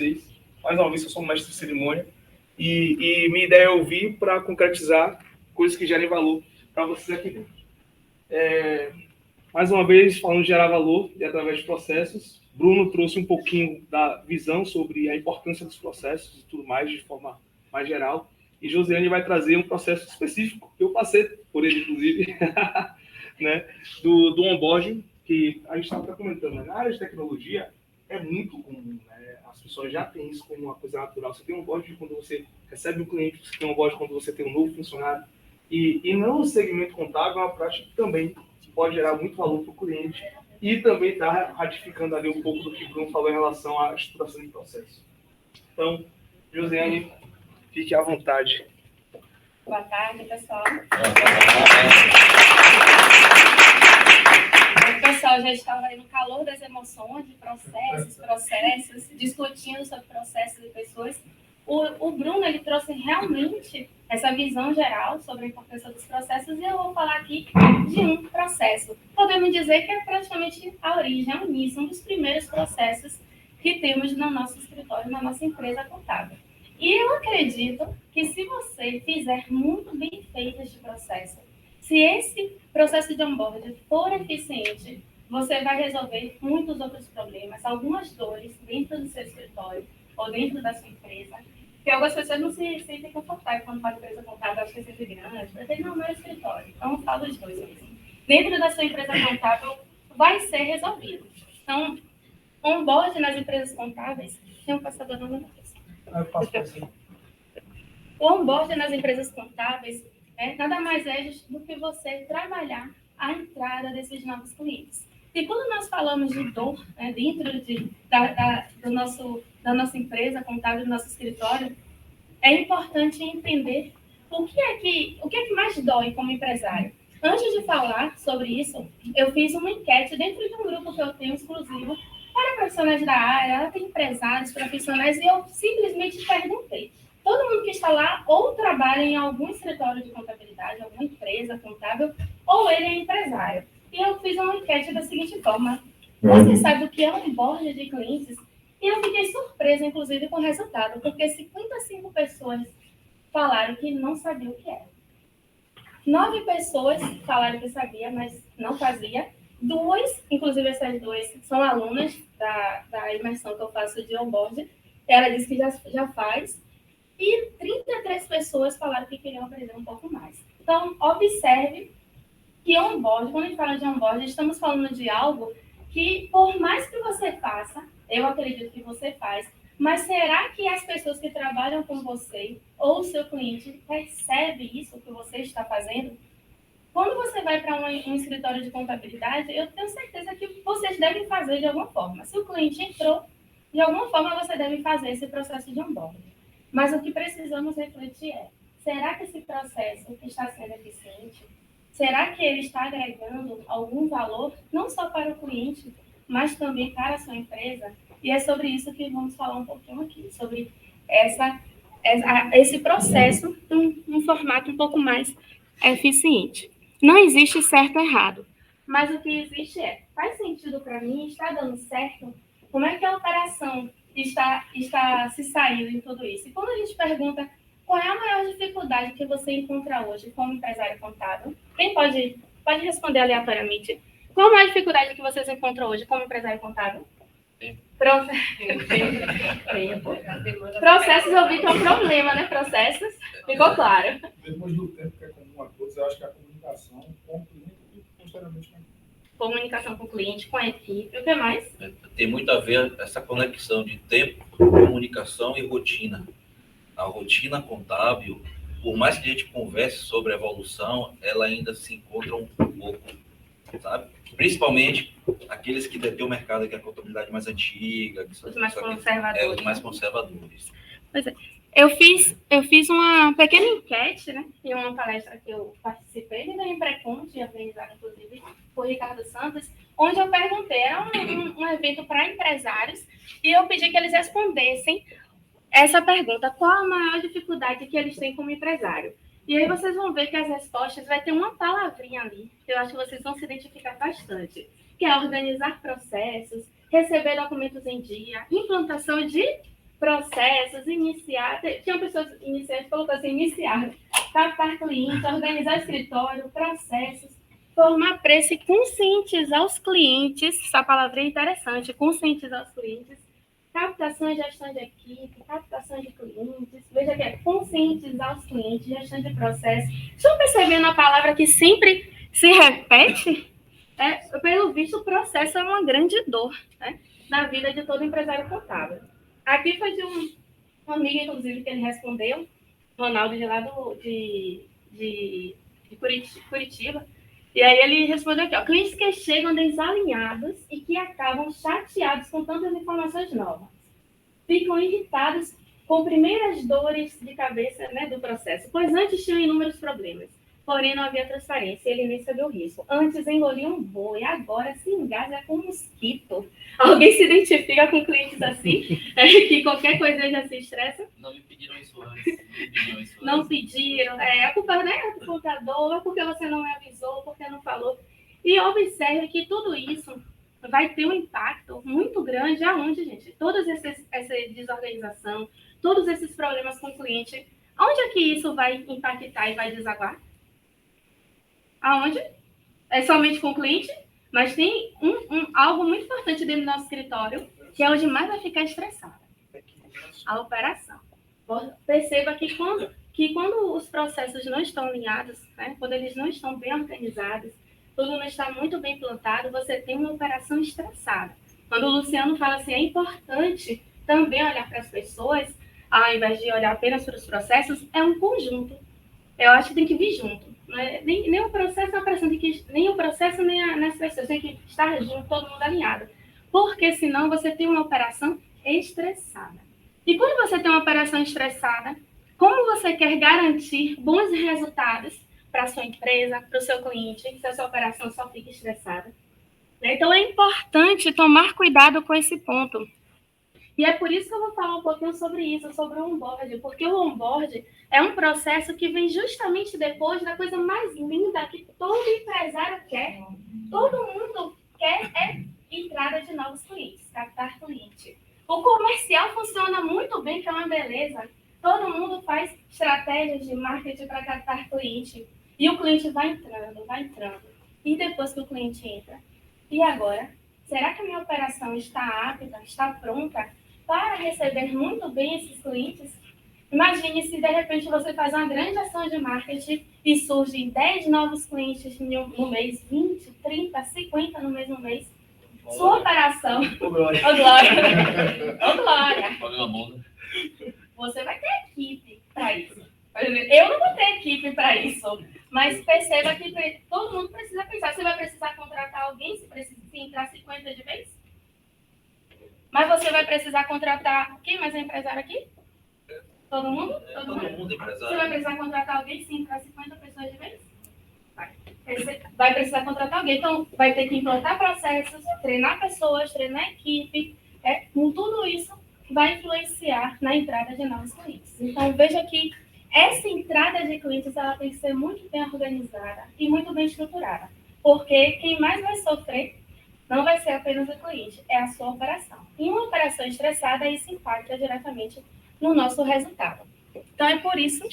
vocês. Mais uma vez, eu sou um mestre de cerimônia e minha ideia é ouvir para concretizar coisas que gerem valor para vocês aqui dentro. Mais uma vez, falando de gerar valor e através de processos, Bruno trouxe um pouquinho da visão sobre a importância dos processos e tudo mais, de forma mais geral. E Josiane vai trazer um processo específico, que eu passei por ele, inclusive, né, do onboarding, que a gente estava comentando. Né? Na área de tecnologia, é muito comum, né? As pessoas já têm isso como uma coisa natural. Você tem um onboarding quando você recebe um cliente, você tem um onboarding quando você tem um novo funcionário. E no segmento contábil, é uma prática que também pode gerar muito valor para o cliente e também está ratificando ali um pouco do que o Bruno falou em relação à estruturação de processo. Então, Josiane, fique à vontade. Boa tarde, pessoal. O pessoal já estava aí no calor das emoções, de processos, discutindo sobre processos e pessoas. O Bruno, ele trouxe realmente essa visão geral sobre a importância dos processos e eu vou falar aqui de um processo. Podemos dizer que é praticamente a origem, o início, um dos primeiros processos que temos no nosso escritório, na nossa empresa contábil. E eu acredito que se você fizer muito bem feito este processo, se esse processo de onboarding for eficiente, você vai resolver muitos outros problemas, algumas dores dentro do seu escritório ou dentro da sua empresa, porque algumas pessoas não se sentem confortáveis quando fala empresa contábil, acho que é sempre grande, porque não é escritório. Então, eu falo os dois mesmo. Dentro da sua empresa contábil, vai ser resolvido. Então, onboarding nas empresas contábeis, tem um passador no meu. O onboarding nas empresas contábeis nada mais é do que você trabalhar a entrada desses novos clientes. E quando nós falamos de dor dentro da nossa empresa contábil, do nosso escritório, é importante entender o que é que mais dói como empresário. Antes de falar sobre isso, eu fiz uma enquete dentro de um grupo que eu tenho exclusivo para profissionais da área, para empresários, profissionais, e eu simplesmente perguntei. Todo mundo que está lá ou trabalha em algum escritório de contabilidade, alguma empresa contábil, ou ele é empresário. E eu fiz uma enquete da seguinte forma: você sabe o que é um onboarding de clientes? E eu fiquei surpresa, inclusive, com o resultado, porque 55 pessoas falaram que não sabiam o que era. 9 pessoas falaram que sabia, mas não fazia. 2, inclusive essas 2, são alunas da imersão que eu faço de onboarding. Ela disse que já faz. E 33 pessoas falaram que queriam aprender um pouco mais. Então, observe que onboarding, quando a gente fala de onboarding, estamos falando de algo que, por mais que você faça, eu acredito que você faz, mas será que as pessoas que trabalham com você ou o seu cliente percebe isso que você está fazendo? Quando você vai para um escritório de contabilidade, eu tenho certeza que vocês devem fazer de alguma forma. Se o cliente entrou, de alguma forma você deve fazer esse processo de onboarding. Mas o que precisamos refletir é, será que esse processo está sendo eficiente? Será que ele está agregando algum valor, não só para o cliente, mas também para a sua empresa? E é sobre isso que vamos falar um pouquinho aqui, sobre esse processo num formato um pouco mais eficiente. Não existe certo ou errado, mas o que existe faz sentido para mim? Está dando certo? Como é que a operação está se saindo em tudo isso? E quando a gente pergunta qual é a maior dificuldade que você encontra hoje como empresário contábil, quem pode responder aleatoriamente? Qual a maior dificuldade que vocês encontram hoje como empresário contábil? Processos, eu vi que é um problema, né? Processos, ficou claro. Depois do tempo que é comum a todos, eu acho que a comunicação com o cliente e posteriormente com a equipe. Comunicação com o cliente, com a equipe, o que mais? Tem muito a ver essa conexão de tempo, comunicação e rotina. A rotina contábil, por mais que a gente converse sobre a evolução, ela ainda se encontra um pouco, sabe? Principalmente aqueles que detêm o mercado, que é a contabilidade mais antiga. Os mais conservadores. Os mais conservadores. Pois é. Eu fiz uma pequena enquete, né, em uma palestra que eu participei, da Empreconte, organizada, inclusive, por Ricardo Santos, onde eu perguntei, era um evento para empresários, e eu pedi que eles respondessem essa pergunta: qual a maior dificuldade que eles têm como empresário? E aí vocês vão ver que as respostas vai ter uma palavrinha ali, que eu acho que vocês vão se identificar bastante, que é organizar processos, receber documentos em dia, implantação de processos, iniciar. Tinha pessoas iniciantes que colocou assim, iniciar, captar cliente, organizar escritório, processos, formar preço e conscientizar os clientes. Essa palavra é interessante, conscientizar os clientes. Captação e gestão de equipe, captação de clientes. Veja que é conscientizar os clientes, gestão de processo. Estão percebendo a palavra que sempre se repete? Pelo visto, o processo é uma grande dor, né, na vida de todo empresário contábil. Aqui foi de um amigo, inclusive, que ele respondeu, Ronaldo, de lá de Curitiba. E aí ele respondeu aqui, ó, clientes que chegam desalinhados e que acabam chateados com tantas informações novas. Ficam irritados com primeiras dores de cabeça, né, do processo, pois antes tinham inúmeros problemas. Porém, não havia transparência, ele nem sabia o risco. Antes engolia um boi, agora se engasga com um mosquito. Alguém se identifica com clientes assim? Que qualquer coisa já se estressa? Não me pediram isso antes. Não pediram. A culpa não é do contador, é porque você não me avisou, porque não falou. E observe que tudo isso vai ter um impacto muito grande aonde, gente? Toda essa desorganização, todos esses problemas com o cliente, aonde é que isso vai impactar e vai desaguar? Aonde? É somente com o cliente, mas tem algo muito importante dentro do nosso escritório, que é onde mais vai ficar estressada. A operação. Perceba que quando os processos não estão alinhados, né, quando eles não estão bem organizados, tudo não está muito bem plantado, você tem uma operação estressada. Quando o Luciano fala assim, é importante também olhar para as pessoas, ao invés de olhar apenas para os processos, é um conjunto. Eu acho que tem que vir junto. Nem o processo, nem o processo, nem as pessoas. Tem que estar junto, todo mundo alinhado. Porque senão você tem uma operação estressada. E quando você tem uma operação estressada, como você quer garantir bons resultados para a sua empresa, para o seu cliente, se a sua operação só fica estressada? Então, é importante tomar cuidado com esse ponto. E é por isso que eu vou falar um pouquinho sobre isso, sobre o onboard, porque o onboard é um processo que vem justamente depois da coisa mais linda que todo empresário quer. Todo mundo quer entrada de novos clientes, captar cliente. O comercial funciona muito bem, que é uma beleza. Todo mundo faz estratégias de marketing para captar cliente. E o cliente vai entrando, vai entrando. E depois que o cliente entra, e agora? Será que a minha operação está apta, está pronta para receber muito bem esses clientes? Imagine se, de repente, você faz uma grande ação de marketing e surgem 10 novos clientes no mês, 20, 30, 50 no mesmo mês. Sua operação... Ô, Glória! Ô, Glória! Você vai ter equipe para isso. Eu não vou ter equipe para isso. Mas perceba que todo mundo precisa pensar. Você vai precisar contratar alguém se entrar 50 de vez? Mas você vai precisar contratar... Quem mais é empresário aqui? Todo mundo? Todo mundo empresário. Você vai precisar contratar alguém se entrar 50 pessoas de vez? Vai precisar contratar alguém. Então, vai ter que implantar processos, treinar pessoas, treinar equipe. Com tudo isso, vai influenciar na entrada de novos clientes. Então, veja que essa entrada de clientes ela tem que ser muito bem organizada e muito bem estruturada. Porque quem mais vai sofrer não vai ser apenas o cliente, é a sua operação. Em uma operação estressada, isso impacta diretamente no nosso resultado. Então, é por isso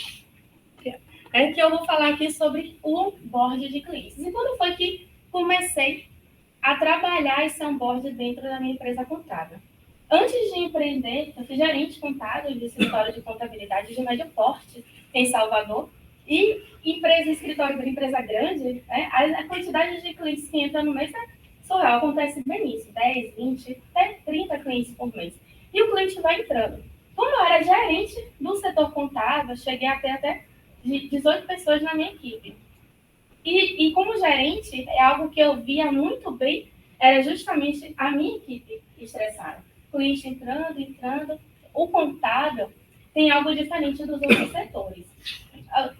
que eu vou falar aqui sobre o onboard de clientes. E quando foi que comecei a trabalhar esse onboard dentro da minha empresa contábil? Antes de empreender, eu fui gerente contábil de escritório de contabilidade de médio porte em Salvador. E escritório de empresa grande, né, a quantidade de clientes que entram no mês é surreal, acontece bem isso, 10, 20, até 30 clientes por mês. E o cliente vai entrando. Como eu era gerente do setor contábil, cheguei até 18 pessoas na minha equipe. E como gerente, é algo que eu via muito bem, era justamente a minha equipe estressada. Cliente entrando. O contábil tem algo diferente dos outros setores.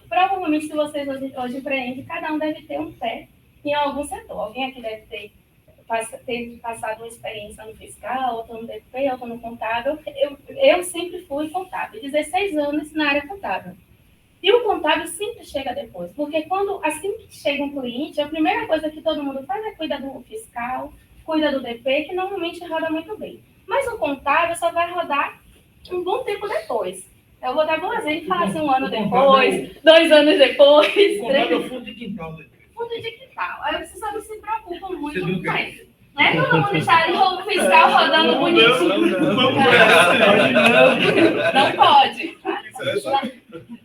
Provavelmente, se vocês hoje empreendem, cada um deve ter um pé em algum setor. Alguém aqui deve ter passado uma experiência no fiscal, outro no DP, outro no contábil. Eu sempre fui contábil, 16 anos na área contábil. E o contábil sempre chega depois, porque assim que chega um cliente, a primeira coisa que todo mundo faz é cuidar do fiscal, cuida do DP, que normalmente roda muito bem. Mas o contábil só vai rodar um bom tempo depois. Eu vou dar um exemplo e falar assim, 1 ano depois, 2 anos depois, 3 fundo de quintal. fundo de quintal. Aí vocês só se preocupam muito com isso. Né? Todo mundo está ali, o fiscal rodando bonitinho. Não pode. Tá?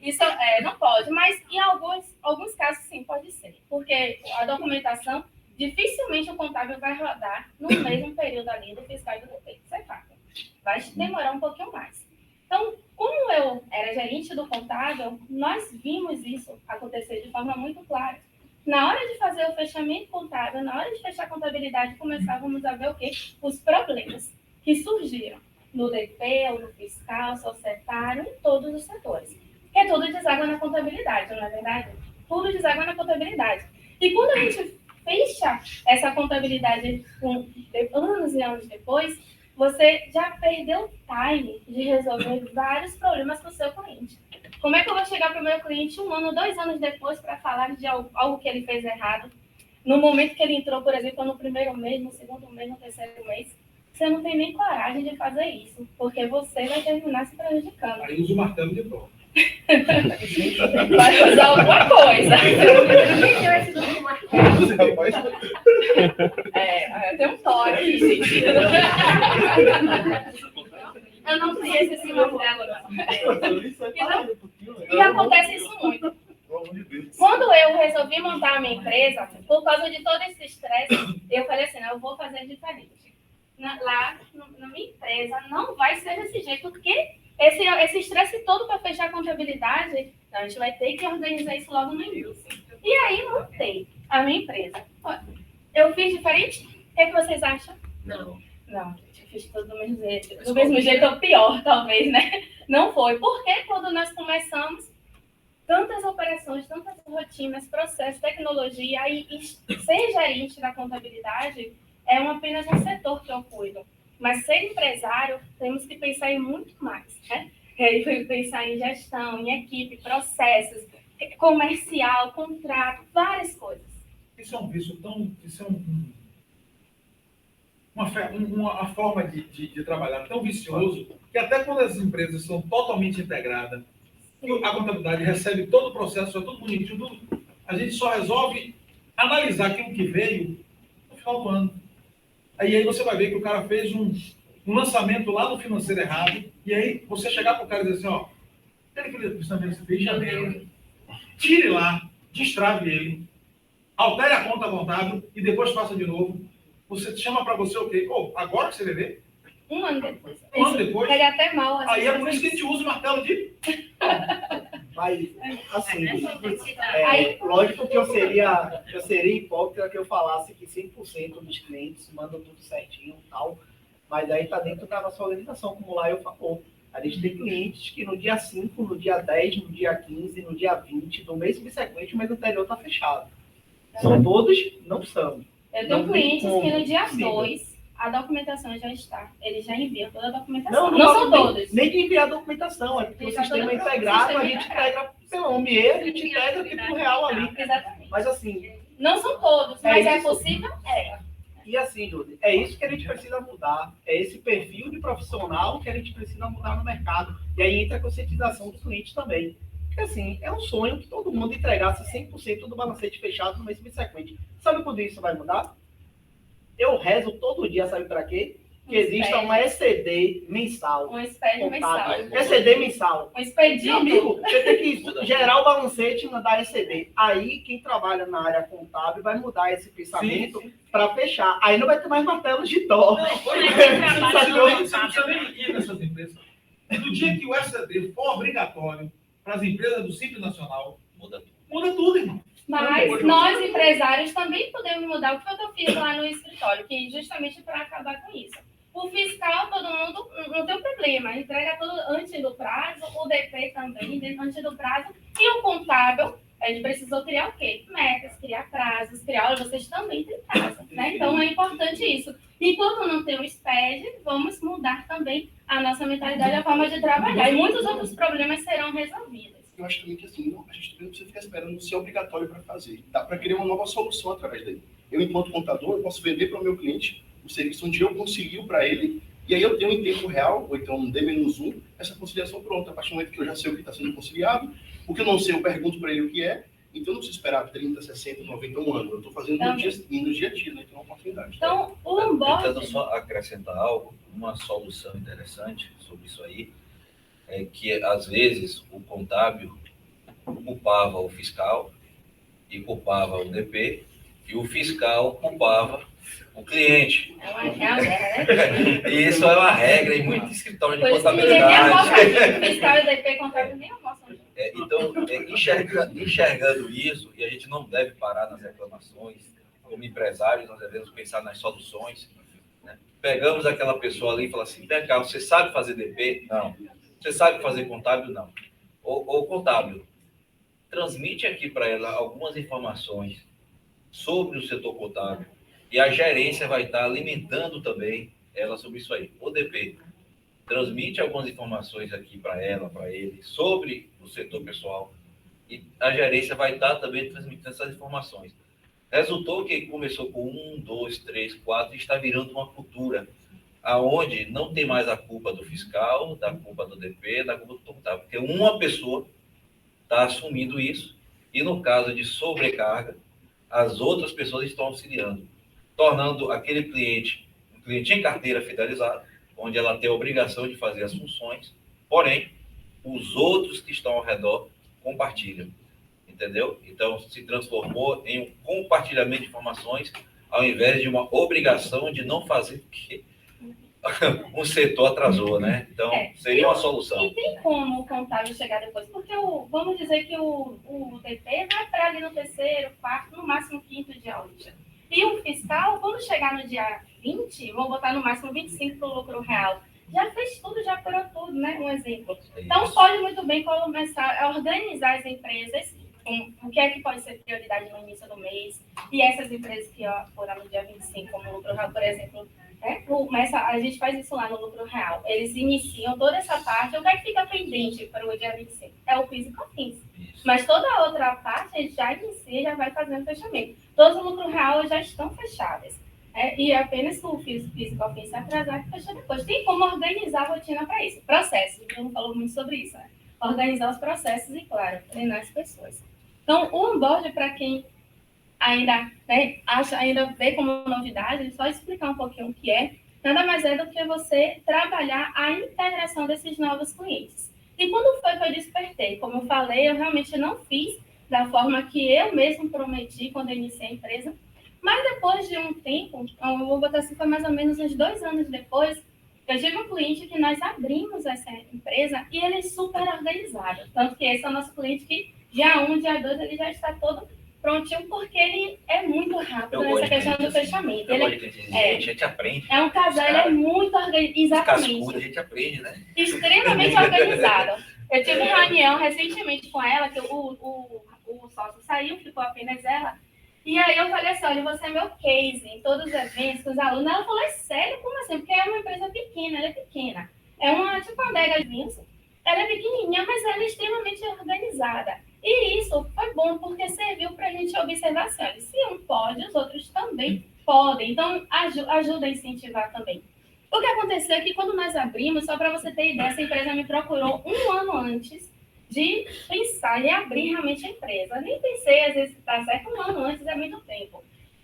Isso não pode, mas em alguns casos sim, pode ser. Porque a documentação, dificilmente o contábil vai rodar no mesmo período ali do fiscal e do DP. Isso é fato. Vai demorar um pouquinho mais. Então, como eu era gerente do contábil, nós vimos isso acontecer de forma muito clara. Na hora de fazer o fechamento contábil, na hora de fechar a contabilidade, começávamos a ver o quê? Os problemas que surgiram no DP, ou no fiscal, societário, em todos os setores. Porque tudo deságua na contabilidade, não é verdade? Tudo deságua na contabilidade. E quando a gente fecha essa contabilidade anos e anos depois, você já perdeu o time de resolver vários problemas com o seu cliente. Como é que eu vou chegar para o meu cliente 1 ano, 2 anos depois para falar de algo que ele fez errado? No momento que ele entrou, por exemplo, no primeiro mês, no segundo mês, no terceiro mês, você não tem nem coragem de fazer isso, porque você vai terminar se prejudicando. Aí usa o martelo de prova. Vai fazer alguma coisa. Tem um toque, gente. Eu não criei esse martelo, não. E acontece isso muito. Quando eu resolvi montar a minha empresa, por causa de todo esse estresse, eu falei assim, eu vou fazer diferente. Lá, na minha empresa, não vai ser desse jeito, porque esse estresse todo para fechar a contabilidade, a gente vai ter que organizar isso logo no início. E aí, montei a minha empresa. Eu fiz diferente? O que vocês acham? Não, eu fiz tudo do mesmo jeito. Do mesmo jeito ou pior, talvez, né? Não foi. Porque quando nós começamos, tantas operações, tantas rotinas, processos, tecnologia, e ser gerente da contabilidade é apenas um setor que eu cuido. Mas ser empresário, temos que pensar em muito mais, né? Pensar em gestão, em equipe, processos, comercial, contrato, várias coisas. Isso é um vício tão... Isso é uma forma de trabalhar tão vicioso que até quando as empresas são totalmente integradas, a contabilidade recebe todo o processo, é tudo bonitinho, tudo, a gente só resolve analisar aquilo que veio no final do ano. Aí você vai ver que o cara fez um lançamento lá no financeiro errado, e aí você chegar para o cara e dizer assim, ó, aquele lançamento que você fez em janeiro, tire lá, destrave ele, altere a conta contábil e depois faça de novo. Você chama para você o quê? Agora que você vai ver? 1 ano depois. 1 ano depois? Pega até mal. Aí é por isso que a gente usa o martelo de... Mas, assim, lógico que eu seria hipócrita que eu falasse que 100% dos clientes mandam tudo certinho e tal, mas aí está dentro da nossa organização, como lá eu falou. A gente tem clientes que no dia 5, no dia 10, no dia 15, no dia 20, no mês subsequente, o mês anterior está fechado. São todos? Não são. Eu tenho clientes que no dia 2, a documentação já está. Eles já enviam toda a documentação. Não são todos. Nem de enviar a documentação, é porque o sistema é integrado, a gente integra pelo OMIE, a gente integra tipo real ali. Exatamente. Mas assim... Não são todos, mas é possível? E assim, Júlio, é isso que a gente precisa mudar. É esse perfil de profissional que a gente precisa mudar no mercado. E aí entra a conscientização do cliente também. Porque assim, é um sonho que todo mundo entregasse 100% do balancete fechado no mês subsequente. Sabe quando isso vai mudar? Eu rezo todo dia, sabe para quê? Que exista uma ECD mensal. Um SPED mensal. ECD mensal. Um expedito. Meu amigo, você tem que gerar o balancete e mandar ECD. Aí, quem trabalha na área contábil vai mudar esse pensamento para fechar. Aí não vai ter mais martelos de dó. Não precisa nem ir nessas empresas. No dia que o ECD for obrigatório para as empresas do Simples Nacional, muda tudo, irmão. Mas nós, empresários, também podemos mudar. O que eu fiz lá no escritório, que justamente para acabar com isso. O fiscal, todo mundo não tem problema, entrega tudo antes do prazo, o DP também, antes do prazo. E o contábil, a gente precisou criar o quê? Metas, criar prazos, olha, vocês também têm prazo, né? Então é importante isso. E quando não tem o SPED, vamos mudar também a nossa mentalidade, a forma de trabalhar. E muitos outros problemas serão resolvidos. Eu acho também que assim, a gente não precisa ficar esperando ser obrigatório para fazer. Dá para criar uma nova solução através daí. Eu, enquanto contador, eu posso vender para o meu cliente o serviço onde eu consegui para ele E aí eu tenho em tempo real, ou então no D-1, essa conciliação pronta. A partir do momento que eu já sei o que está sendo conciliado, o que eu não sei, eu pergunto para ele o que é. Então, eu não preciso esperar 30, 60, 90, um ano. Eu estou fazendo no dia a dia, né? Então, é uma oportunidade. Então, o onboard... Tentando só acrescentar algo, uma solução interessante sobre isso aí, é que, às vezes, o contábil culpava o fiscal e culpava o DP, e o fiscal culpava o cliente. É uma regra, né? E isso é uma regra em muito escritório de Por isso que ninguém nem contabilidade. almoça aqui. Fiscal e DP contábil nem almoçam. Então, enxergando isso, e a gente não deve parar nas reclamações, como empresários, nós devemos pensar nas soluções. Né? Pegamos aquela pessoa ali e falamos assim, vem cá, você sabe fazer DP? Não. Você sabe fazer contábil? Não. Ou contábil, transmite aqui para ela algumas informações sobre o setor contábil, e a gerência vai estar alimentando também ela sobre isso aí. O DP, transmite algumas informações aqui para ela, para ele, sobre o setor pessoal, e a gerência vai estar também transmitindo essas informações. Resultou que começou com 1, 2, 3, 4, e está virando uma cultura, aonde não tem mais a culpa do fiscal, da culpa do DP, da culpa do contábil, porque uma pessoa está assumindo isso, e no caso de sobrecarga, as outras pessoas estão auxiliando, tornando aquele cliente um cliente em carteira fidelizado, onde ela tem a obrigação de fazer as funções, porém, os outros que estão ao redor compartilham, entendeu? Então, se transformou em um compartilhamento de informações, ao invés de uma obrigação de não fazer o que um setor atrasou, né? Então, seria uma solução. E tem como o contábil chegar depois? Porque, vamos dizer que o DP vai para ali no terceiro, quarto, no máximo quinto dia útil. E o fiscal, quando chegar no dia 20, vou botar no máximo 25 para o lucro real. Já fez tudo, já apurou tudo, né? Um exemplo. Então, pode muito bem começar a organizar as empresas, o que é que pode ser prioridade no início do mês, e essas empresas que apuraram no dia 25, como o lucro real, por exemplo, a gente faz isso lá no lucro real. Eles iniciam toda essa parte, o que é que fica pendente para o dia 25? É o PIS e COFINS. Mas toda a outra parte, a gente já inicia e já vai fazendo fechamento. Todos os lucros reais já estão fechados. E apenas o PIS e COFINS se atrasar que fecha depois. Tem como organizar a rotina para isso. Processos, o Bruno falou muito sobre isso. Né? Organizar os processos e, claro, treinar as pessoas. Então, o onboard, para quem ainda ainda vê como novidade, só explicar um pouquinho o que é, nada mais é do que você trabalhar a integração desses novos clientes. E quando foi que eu despertei? Como eu falei, eu realmente não fiz da forma que eu mesmo prometi quando eu iniciei a empresa, mas depois de um tempo, eu vou botar assim, foi mais ou menos uns 2 anos depois, eu tive um cliente que nós abrimos essa empresa e ele é super organizado. Tanto que esse é o nosso cliente que dia 1, dia 2, ele já está todo prontinho, porque ele é muito rápido nessa questão do fechamento. A gente aprende. É um casal, ele é muito organizado. Exatamente. Cascudo, a gente aprende, né? Extremamente organizado. Eu tive uma reunião recentemente com ela, que o sócio saiu, ficou apenas ela. E aí eu falei assim, olha, você é meu case em todos os eventos, com os alunos. Ela falou, é sério? Como assim? Porque é uma empresa pequena, ela é pequena. É uma, tipo uma adega de vinhos. Ela é pequenininha, mas ela é extremamente organizada. E isso foi bom, porque serviu para a gente observar assim, olha, se um pode, os outros também podem. Então, ajuda a incentivar também. O que aconteceu é que quando nós abrimos, só para você ter ideia, essa empresa me procurou 1 ano antes de pensar em abrir realmente a empresa. Nem pensei, às vezes, está certo, 1 ano antes, é muito tempo.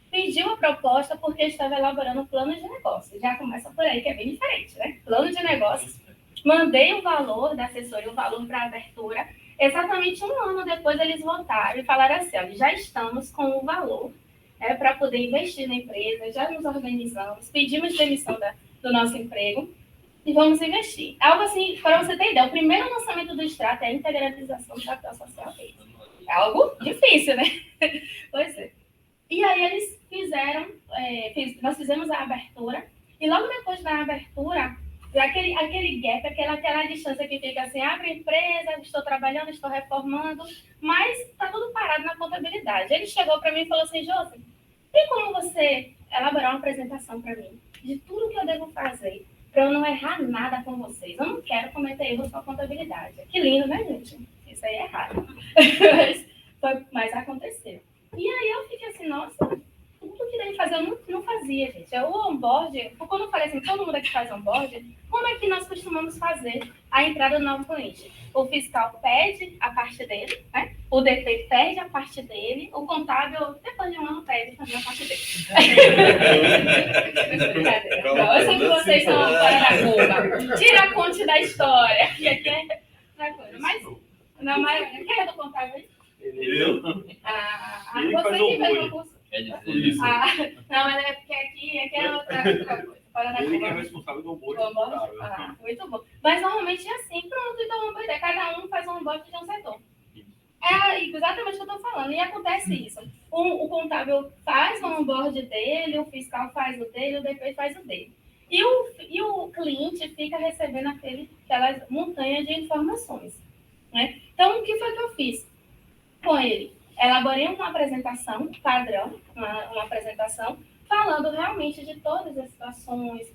Pedi uma proposta porque estava elaborando um plano de negócio. Já começa por aí, que é bem diferente, né? Plano de negócios. Mandei o valor da assessoria, o valor para a abertura. Exatamente 1 ano depois, eles voltaram e falaram assim, olha, já estamos com o valor para poder investir na empresa, já nos organizamos, pedimos demissão do nosso emprego e vamos investir. Algo assim, para você ter ideia, o primeiro lançamento do Extrato é a integralização do capital social deles. É algo difícil, né? Pois é. E aí eles nós fizemos a abertura, e logo depois da abertura, aquele gap, aquela distância que fica assim, abre a empresa, estou trabalhando, estou reformando, mas está tudo parado na contabilidade. Ele chegou para mim e falou assim, Josi, tem como você elaborar uma apresentação para mim de tudo que eu devo fazer para eu não errar nada com vocês? Eu não quero cometer erros com a contabilidade. Que lindo, né, gente? Isso aí é raro. Mas aconteceu. E aí eu fiquei assim, nossa, tudo que deve fazer, eu não fazia, gente. O onboard, quando eu falei assim, todo mundo aqui faz onboard, como é que nós costumamos fazer a entrada do novo cliente? O fiscal pede a parte dele, né? O DP pede a parte dele, o contábil, depois de um ano, pede também a parte dele. Não, eu sei que vocês são fora da curva. Tira a conte da história. E aqui é outra coisa. Mas, não, mas quem é do contábil aí? Eu? Ele Você faz que fez onboard. o curso. É dizer, Não, mas é porque aqui é outra coisa. Fora da Ele que é curva. responsável do onboard. Muito bom. Mas normalmente é assim, pronto, então uma boa ideia. Cada um faz um onboard de um setor. É exatamente o que eu estou falando. E acontece isso. O contábil faz o onboard dele, o fiscal faz o dele, o DP faz o dele. E o cliente fica recebendo aquelas montanhas de informações. Né? Então, o que foi que eu fiz com ele? Elaborei uma apresentação padrão, uma apresentação, falando realmente de todas as situações.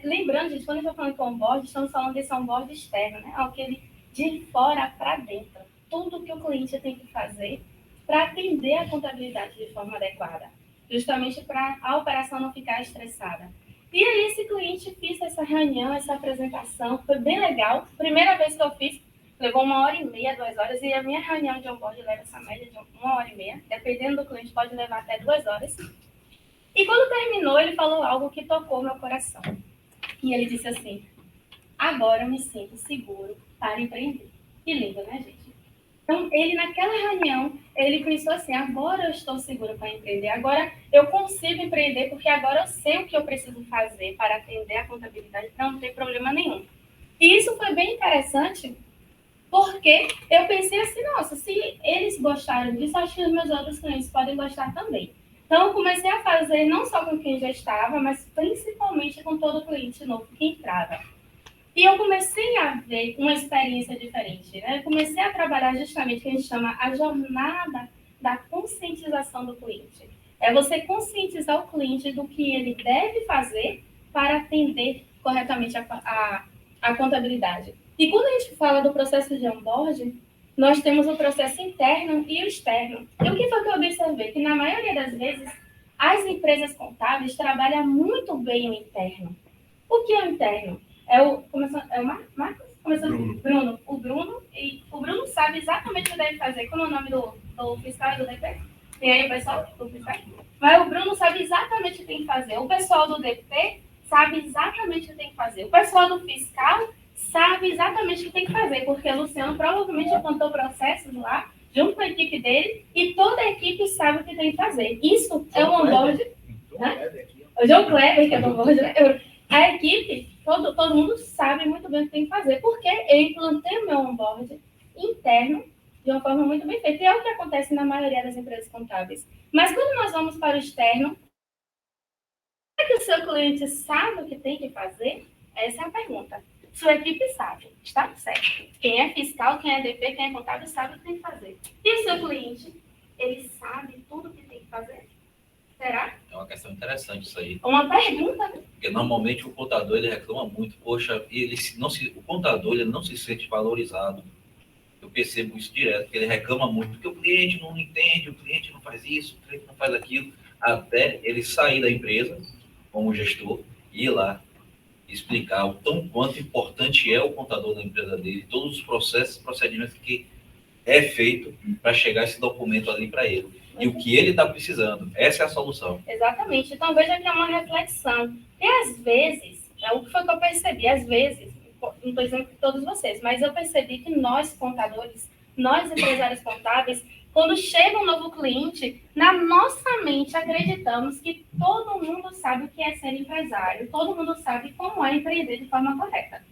Lembrando, gente, quando eu estou falando de onboard, estamos falando desse onboard externo, né? Aquele de fora para dentro. Tudo que o cliente tem que fazer para atender a contabilidade de forma adequada, justamente para a operação não ficar estressada. E aí esse cliente fez essa reunião, essa apresentação, foi bem legal. Primeira vez que eu fiz, levou 1h30, 2 horas, e a minha reunião de onboard leva essa média de 1h30, dependendo do cliente, pode levar até 2 horas. E quando terminou, ele falou algo que tocou meu coração. E ele disse assim, agora eu me sinto seguro para empreender. Que lindo, né, gente? Então, ele naquela reunião, ele pensou assim, agora eu estou seguro para empreender, agora eu consigo empreender, porque agora eu sei o que eu preciso fazer para atender a contabilidade, para não ter problema nenhum. E isso foi bem interessante, porque eu pensei assim, nossa, se eles gostaram disso, acho que os meus outros clientes podem gostar também. Então, eu comecei a fazer não só com quem já estava, mas principalmente com todo cliente novo que entrava. E eu comecei a ver uma experiência diferente, né? Eu comecei a trabalhar justamente o que a gente chama a jornada da conscientização do cliente. É você conscientizar o cliente do que ele deve fazer para atender corretamente a contabilidade. E quando a gente fala do processo de onboarding, nós temos o processo interno e o externo. E o que foi que eu observei? Que na maioria das vezes, as empresas contábeis trabalham muito bem o interno. O que é o interno? É o Marcos? Bruno. O Bruno sabe exatamente o que deve fazer. Como é o nome do fiscal e do DP? Tem aí o pessoal do fiscal? Mas o Bruno sabe exatamente o que tem que fazer. O pessoal do DP sabe exatamente o que tem que fazer. O pessoal do fiscal sabe exatamente o que tem que fazer, porque o Luciano provavelmente apontou processos lá, junto com a equipe dele, e toda a equipe sabe o que tem que fazer. Isso é um onboard. O João Kleber, que é do onboard, né? A equipe, todo mundo sabe muito bem o que tem que fazer, porque eu implantei o meu onboard interno de uma forma muito bem feita. E é o que acontece na maioria das empresas contábeis. Mas quando nós vamos para o externo, será que o seu cliente sabe o que tem que fazer? Essa é a pergunta. Sua equipe sabe, está certo. Quem é fiscal, quem é DP, quem é contábil sabe o que tem que fazer. E o seu cliente, ele sabe tudo o que tem que fazer? Será? É uma questão interessante isso aí. Uma pergunta. Porque normalmente o contador ele reclama muito, poxa, o contador ele não se sente valorizado. Eu percebo isso direto, que ele reclama muito, porque o cliente não entende, o cliente não faz isso, o cliente não faz aquilo, até ele sair da empresa como gestor e ir lá explicar o tão quanto importante é o contador da empresa dele, todos os processos, procedimentos que é feito para chegar esse documento ali para ele. E o que ele está precisando. Essa é a solução. Exatamente. Então, veja que é uma reflexão. E, às vezes, o que foi que eu percebi? Às vezes, não estou dizendo que todos vocês, mas eu percebi que nós, contadores, nós, empresários contábeis, quando chega um novo cliente, na nossa mente acreditamos que todo mundo sabe o que é ser empresário, todo mundo sabe como é empreender de forma correta.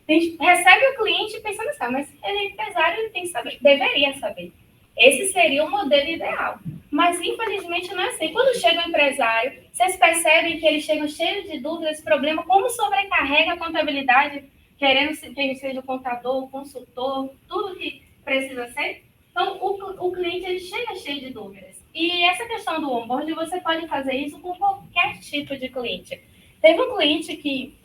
A gente recebe o cliente pensando assim, mas ele é empresário, ele tem que saber, deveria saber. Esse seria o modelo ideal. Mas, infelizmente, não é assim. Quando chega o empresário, vocês percebem que eles chegam cheios de dúvidas, problema, como sobrecarrega a contabilidade, querendo que ele seja o contador, o consultor, tudo que precisa ser. Então, o cliente ele chega cheio de dúvidas. E essa questão do onboard, você pode fazer isso com qualquer tipo de cliente. Teve um cliente que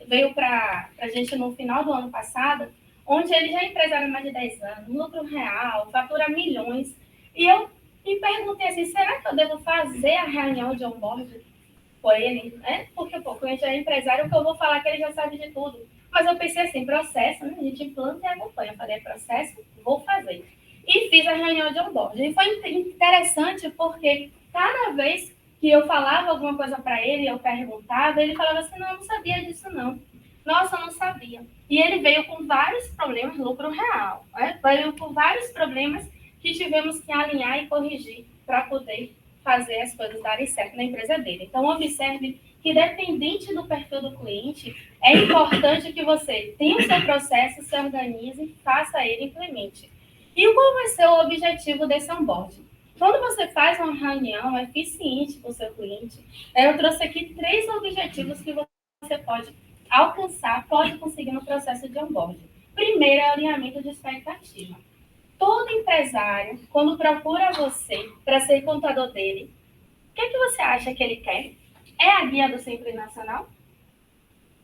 veio para a gente no final do ano passado, onde ele já é empresário há mais de 10 anos, lucro real, fatura milhões. E eu e perguntei assim, será que eu devo fazer a reunião de onboarding por ele? Porque o cliente é empresário, que eu vou falar que ele já sabe de tudo. Mas eu pensei assim, processo, né? A gente implanta e acompanha. Eu falei, processo, vou fazer. E fiz a reunião de onboarding. E foi interessante porque cada vez que eu falava alguma coisa para ele, eu perguntava, ele falava assim, não sabia disso não. Nossa, eu não sabia. E ele veio com vários problemas, lucro real. Veio com vários problemas que tivemos que alinhar e corrigir para poder fazer as coisas darem certo na empresa dele. Então, observe que, dependente do perfil do cliente, é importante que você tenha o seu processo, se organize, faça ele, implemente. E qual vai ser o objetivo desse onboarding? Quando você faz uma reunião eficiente com o seu cliente, eu trouxe aqui 3 objetivos que você pode alcançar, pode conseguir no processo de onboarding. Primeiro é o alinhamento de expectativa. Todo empresário, quando procura você para ser contador dele, o que você acha que ele quer? É a guia do Simples Nacional?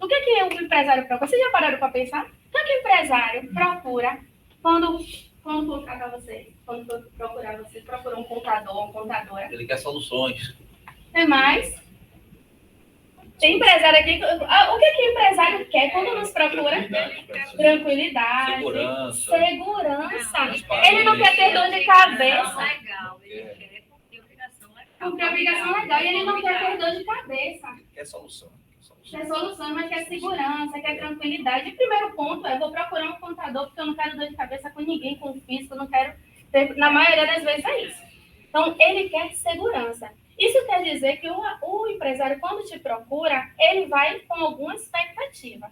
O que o empresário procura? Vocês já pararam para pensar? O que o empresário procura quando contratar você? Quando for procurar você, procura um contador, uma contadora? Ele quer soluções. É mais? Tem empresário aqui. O que o empresário quer quando nos procura? Tranquilidade. Segurança. Ele não quer ter dor de cabeça. Legal. Ele quer cumprir obrigação legal. Cumprir obrigação legal. E ele não quer ter dor de cabeça. Quer solução. Quer solução, mas quer segurança, quer tranquilidade. E primeiro ponto é, vou procurar um contador, porque eu não quero dor de cabeça com ninguém, com físico, eu não quero ter, na maioria das vezes é isso. Então, ele quer segurança. Isso quer dizer que o empresário, quando te procura, ele vai com alguma expectativa.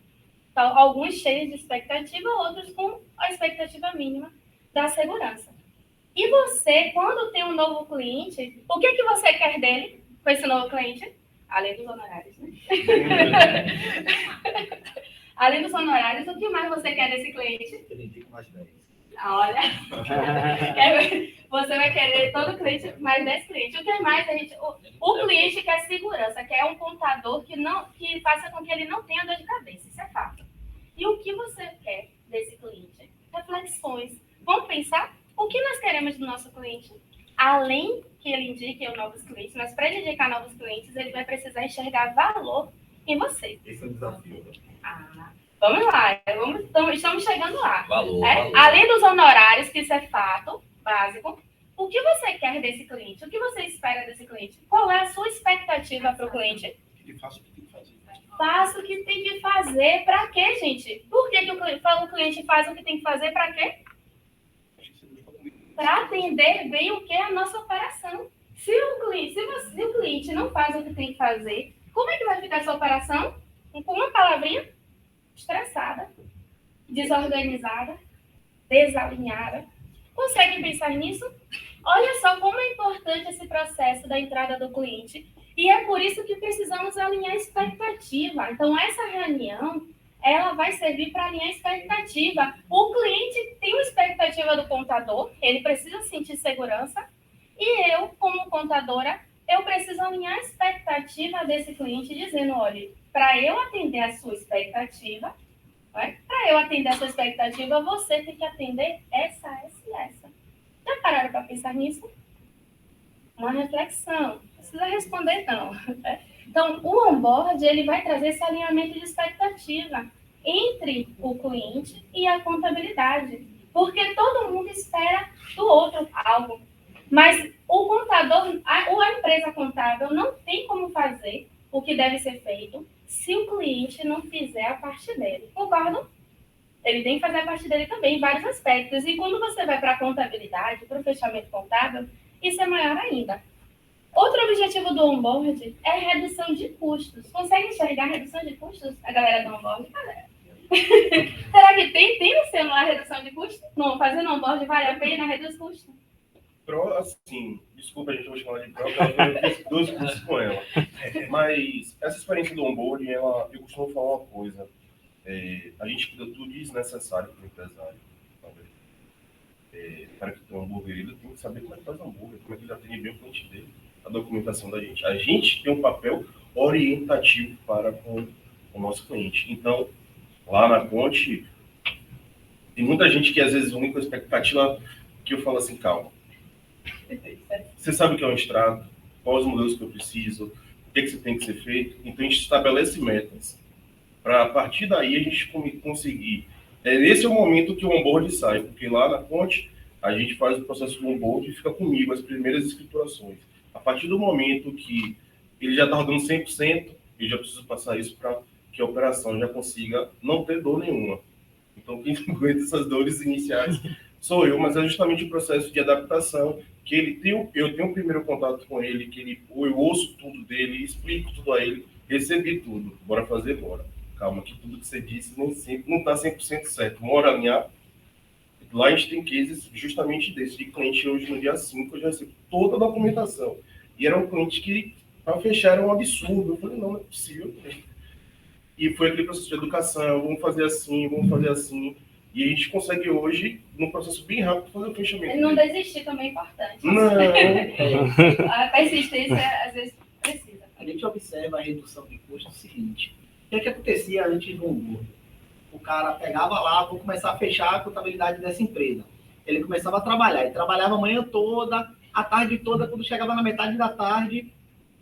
Então, alguns cheios de expectativa, outros com a expectativa mínima da segurança. E você, quando tem um novo cliente, o que você quer dele com esse novo cliente? Além dos honorários, né? Além dos honorários, o que mais você quer desse cliente? Ele indica mais 10. Olha, você vai querer todo cliente mais 10 clientes. O que mais o cliente quer segurança, quer um contador que faça com que ele não tenha dor de cabeça, isso é fato. E o que você quer desse cliente? Reflexões. Vamos pensar o que nós queremos do nosso cliente? Além que ele indique novos clientes, mas para ele indicar novos clientes, ele vai precisar enxergar valor em você. Esse é o desafio, né? Vamos lá, estamos chegando lá. Valor. Além dos honorários, que isso é fato básico, o que você quer desse cliente? O que você espera desse cliente? Qual é a sua expectativa para o cliente? Ele faz o que tem que fazer. Faça o que tem que fazer. Para quê, gente? Por que o cliente faz o que tem que fazer? Para quê? Para atender bem o que é a nossa operação. Se o cliente não faz o que tem que fazer, como é que vai ficar essa operação? Com uma palavrinha? Estressada, desorganizada, desalinhada. Consegue pensar nisso? Olha só como é importante esse processo da entrada do cliente. E é por isso que precisamos alinhar a expectativa. Então, essa reunião, ela vai servir para alinhar a expectativa. O cliente tem uma expectativa do contador, ele precisa sentir segurança. E eu, como contadora, eu preciso alinhar a expectativa desse cliente, dizendo, olha, para eu atender a sua expectativa, você tem que atender essa e essa. Já pararam para pensar nisso? Uma reflexão. Não precisa responder, não. Então, o onboard, ele vai trazer esse alinhamento de expectativa entre o cliente e a contabilidade. Porque todo mundo espera do outro algo. Mas o contador, a empresa contábil não tem como fazer o que deve ser feito se o cliente não fizer a parte dele. Concordam? Ele tem que fazer a parte dele também, em vários aspectos. E quando você vai para a contabilidade, para o fechamento contábil, isso é maior ainda. Outro objetivo do onboard é redução de custos. Consegue enxergar a redução de custos, a galera do onboard? Será que tem no seu lá redução de custos? Não, fazendo onboard vale a pena reduzir custos? Assim, desculpa, a gente, eu vou chamar de pró, porque eu fiz 2 cursos com ela. Mas essa experiência do onboarding, eu costumo falar uma coisa. A gente dá tudo desnecessário para o empresário. Para que tenha um hambúrguer, ele tem que saber como é que faz hambúrguer, como é que ele atende bem o cliente dele, a documentação da gente. A gente tem um papel orientativo para com o nosso cliente. Então, lá na Conte, tem muita gente que às vezes vem com a expectativa que eu falo assim, calma. Você sabe o que é um extrato, quais os modelos que eu preciso, o que você tem que ser feito. Então, a gente estabelece metas para, a partir daí, a gente conseguir. Esse é o momento que o onboard sai, porque lá na fonte, a gente faz o processo do onboard e fica comigo, as primeiras escriturações. A partir do momento que ele já está rodando 100%, eu já preciso passar isso para que a operação já consiga não ter dor nenhuma. Então, quem aguenta essas dores iniciais sou eu, mas é justamente o processo de adaptação, que eu tenho o primeiro contato com ele, eu ouço tudo dele, explico tudo a ele, recebi tudo, bora fazer, bora. Calma, que tudo que você disse nem sempre, não está 100% certo. Uma hora alinhar, lá a gente tem cases justamente desse, de cliente hoje no dia 5, eu já recebi toda a documentação. E era um cliente que, para fechar, era um absurdo. Eu falei, não é possível. E foi aquele processo de educação, vamos fazer assim. E a gente consegue hoje, num processo bem rápido, fazer o fechamento. Não desistir também é importante. Não. A persistência, às vezes, precisa. A gente observa a redução de custo seguinte. O que acontecia antes do onboard? O cara pegava lá, vou começar a fechar a contabilidade dessa empresa. Ele começava a trabalhar, ele trabalhava a manhã toda, a tarde toda, quando chegava na metade da tarde,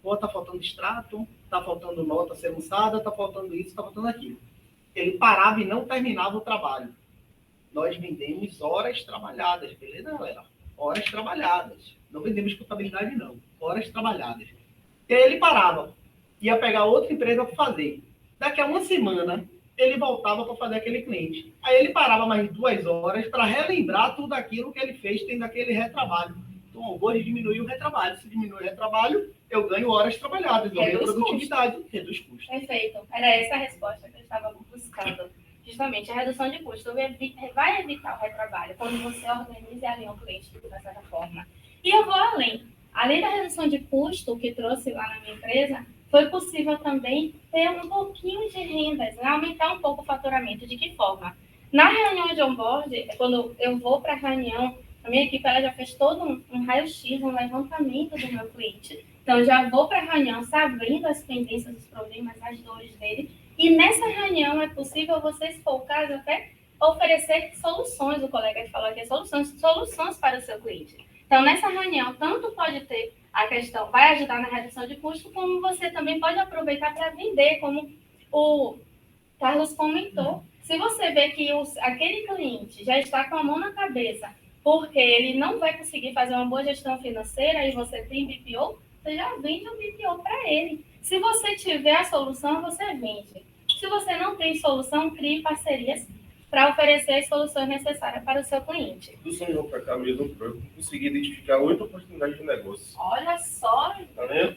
pô, tá faltando extrato, tá faltando nota a ser lançada, tá faltando isso, tá faltando aquilo. Ele parava e não terminava o trabalho. Nós vendemos horas trabalhadas, beleza, galera? Horas trabalhadas. Não vendemos contabilidade, não. Horas trabalhadas. E aí ele parava. Ia pegar outra empresa para fazer. Daqui a uma semana, ele voltava para fazer aquele cliente. Aí ele parava mais 2 horas para relembrar tudo aquilo que ele fez tendo aquele retrabalho. Então, eu vou diminuir o retrabalho. Se diminuir o retrabalho, eu ganho horas trabalhadas. Eu ganho produtividade, reduz custo. Perfeito. Era essa a resposta que eu estava buscando. Justamente, a redução de custo vai evitar o retrabalho quando você organiza e alinha o cliente dessa certa forma. E eu vou além. Além da redução de custo que trouxe lá na minha empresa, foi possível também ter um pouquinho de rendas, né? Aumentar um pouco o faturamento. De que forma? Na reunião de onboard, quando eu vou para a reunião, a minha equipe ela já fez todo um raio-x, um levantamento do meu cliente. Então, já vou para a reunião sabendo as pendências, os problemas, as dores dele. E nessa reunião é possível você, se for o caso, até oferecer soluções. O colega falou aqui, soluções para o seu cliente. Então, nessa reunião, tanto pode ter a questão, vai ajudar na redução de custo, como você também pode aproveitar para vender, como o Carlos comentou. Se você vê que aquele cliente já está com a mão na cabeça, porque ele não vai conseguir fazer uma boa gestão financeira e você tem BPO, você já vende um BPO para ele. Se você tiver a solução, você vende. Se você não tem solução, crie parcerias para oferecer as soluções necessárias para o seu cliente. Do sonho para cá mesmo, eu consegui identificar 8 oportunidades de negócio. Olha só! Tá vendo?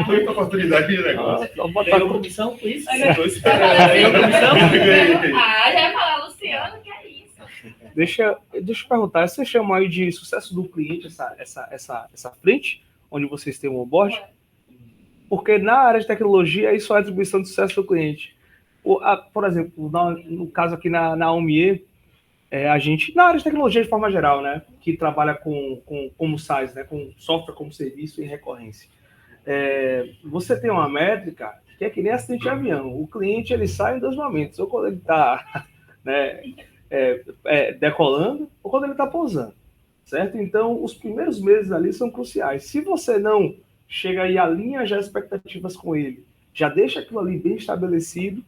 8 oportunidades de negócio. Ganhou comissão com isso? Estou esperando. Ganhou comissão? Já ia falar, Luciano, que é isso? Deixa eu perguntar, você chama aí de sucesso do cliente essa frente, onde vocês têm um onboard? Porque na área de tecnologia, isso é a atribuição de sucesso do cliente. Por exemplo, no caso aqui na UMIE, a gente, na área de tecnologia de forma geral, né, que trabalha como SaaS, né, com software como serviço e recorrência. Você tem uma métrica que é que nem acidente de avião. O cliente ele sai em 2 momentos, ou quando ele está decolando, ou quando ele está pousando, certo? Então, os primeiros meses ali são cruciais. Se você não chega e alinha já as expectativas com ele, já deixa aquilo ali bem estabelecido,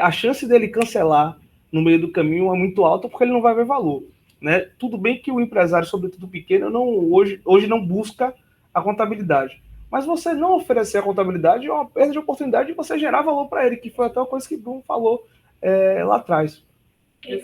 a chance dele cancelar no meio do caminho é muito alta, porque ele não vai ver valor, né? Tudo bem que o empresário, sobretudo pequeno, hoje não busca a contabilidade, mas você não oferecer a contabilidade é uma perda de oportunidade de você gerar valor para ele, que foi até uma coisa que o Bruno falou lá atrás.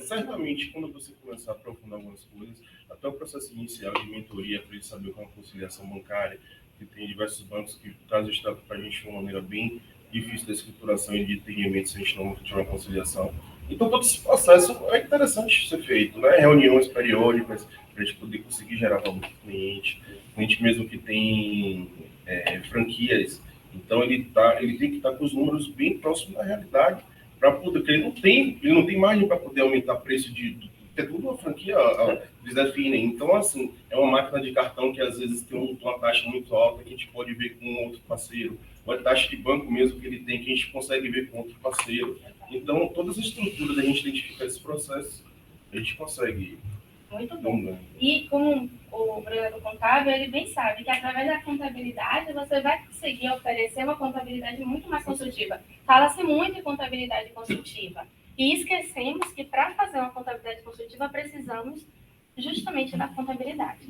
Certamente, quando você começar a aprofundar algumas coisas, até o processo inicial de mentoria, para ele saber como conciliação bancária, que tem diversos bancos que trazem o extrato para a gente de uma maneira bem difícil da escrituração e de entendimento se a gente não tiver uma conciliação. Então, todo esse processo é interessante ser feito, né? Reuniões periódicas para a gente poder conseguir gerar valor para o cliente mesmo que tem franquias. Então, ele tem que estar com os números bem próximos da realidade, para poder, porque ele não tem margem para poder aumentar o preço porque tudo uma franquia eles definem. Então, assim, é uma máquina de cartão que às vezes tem uma taxa muito alta que a gente pode ver com outro parceiro, ou a taxa de banco mesmo que ele tem, que a gente consegue ver com outro parceiro. Então, todas as estruturas da gente identificar esse processo, a gente consegue Muito bom. E como o Bruno do Contábil, ele bem sabe que através da contabilidade você vai conseguir oferecer uma contabilidade muito mais consultiva. Fala-se muito em contabilidade consultiva. E esquecemos que para fazer uma contabilidade consultiva precisamos justamente da contabilidade.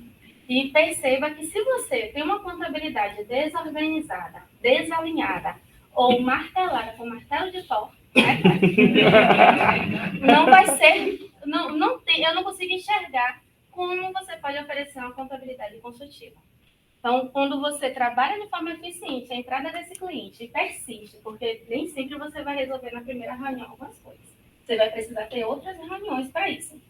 E perceba que se você tem uma contabilidade desorganizada, desalinhada ou martelada com martelo de Thor, né? Não vai ser, eu não consigo enxergar como você pode oferecer uma contabilidade consultiva. Então, quando você trabalha de forma eficiente a entrada desse cliente e persiste, porque nem sempre você vai resolver na primeira reunião algumas coisas. Você vai precisar ter outras reuniões para isso.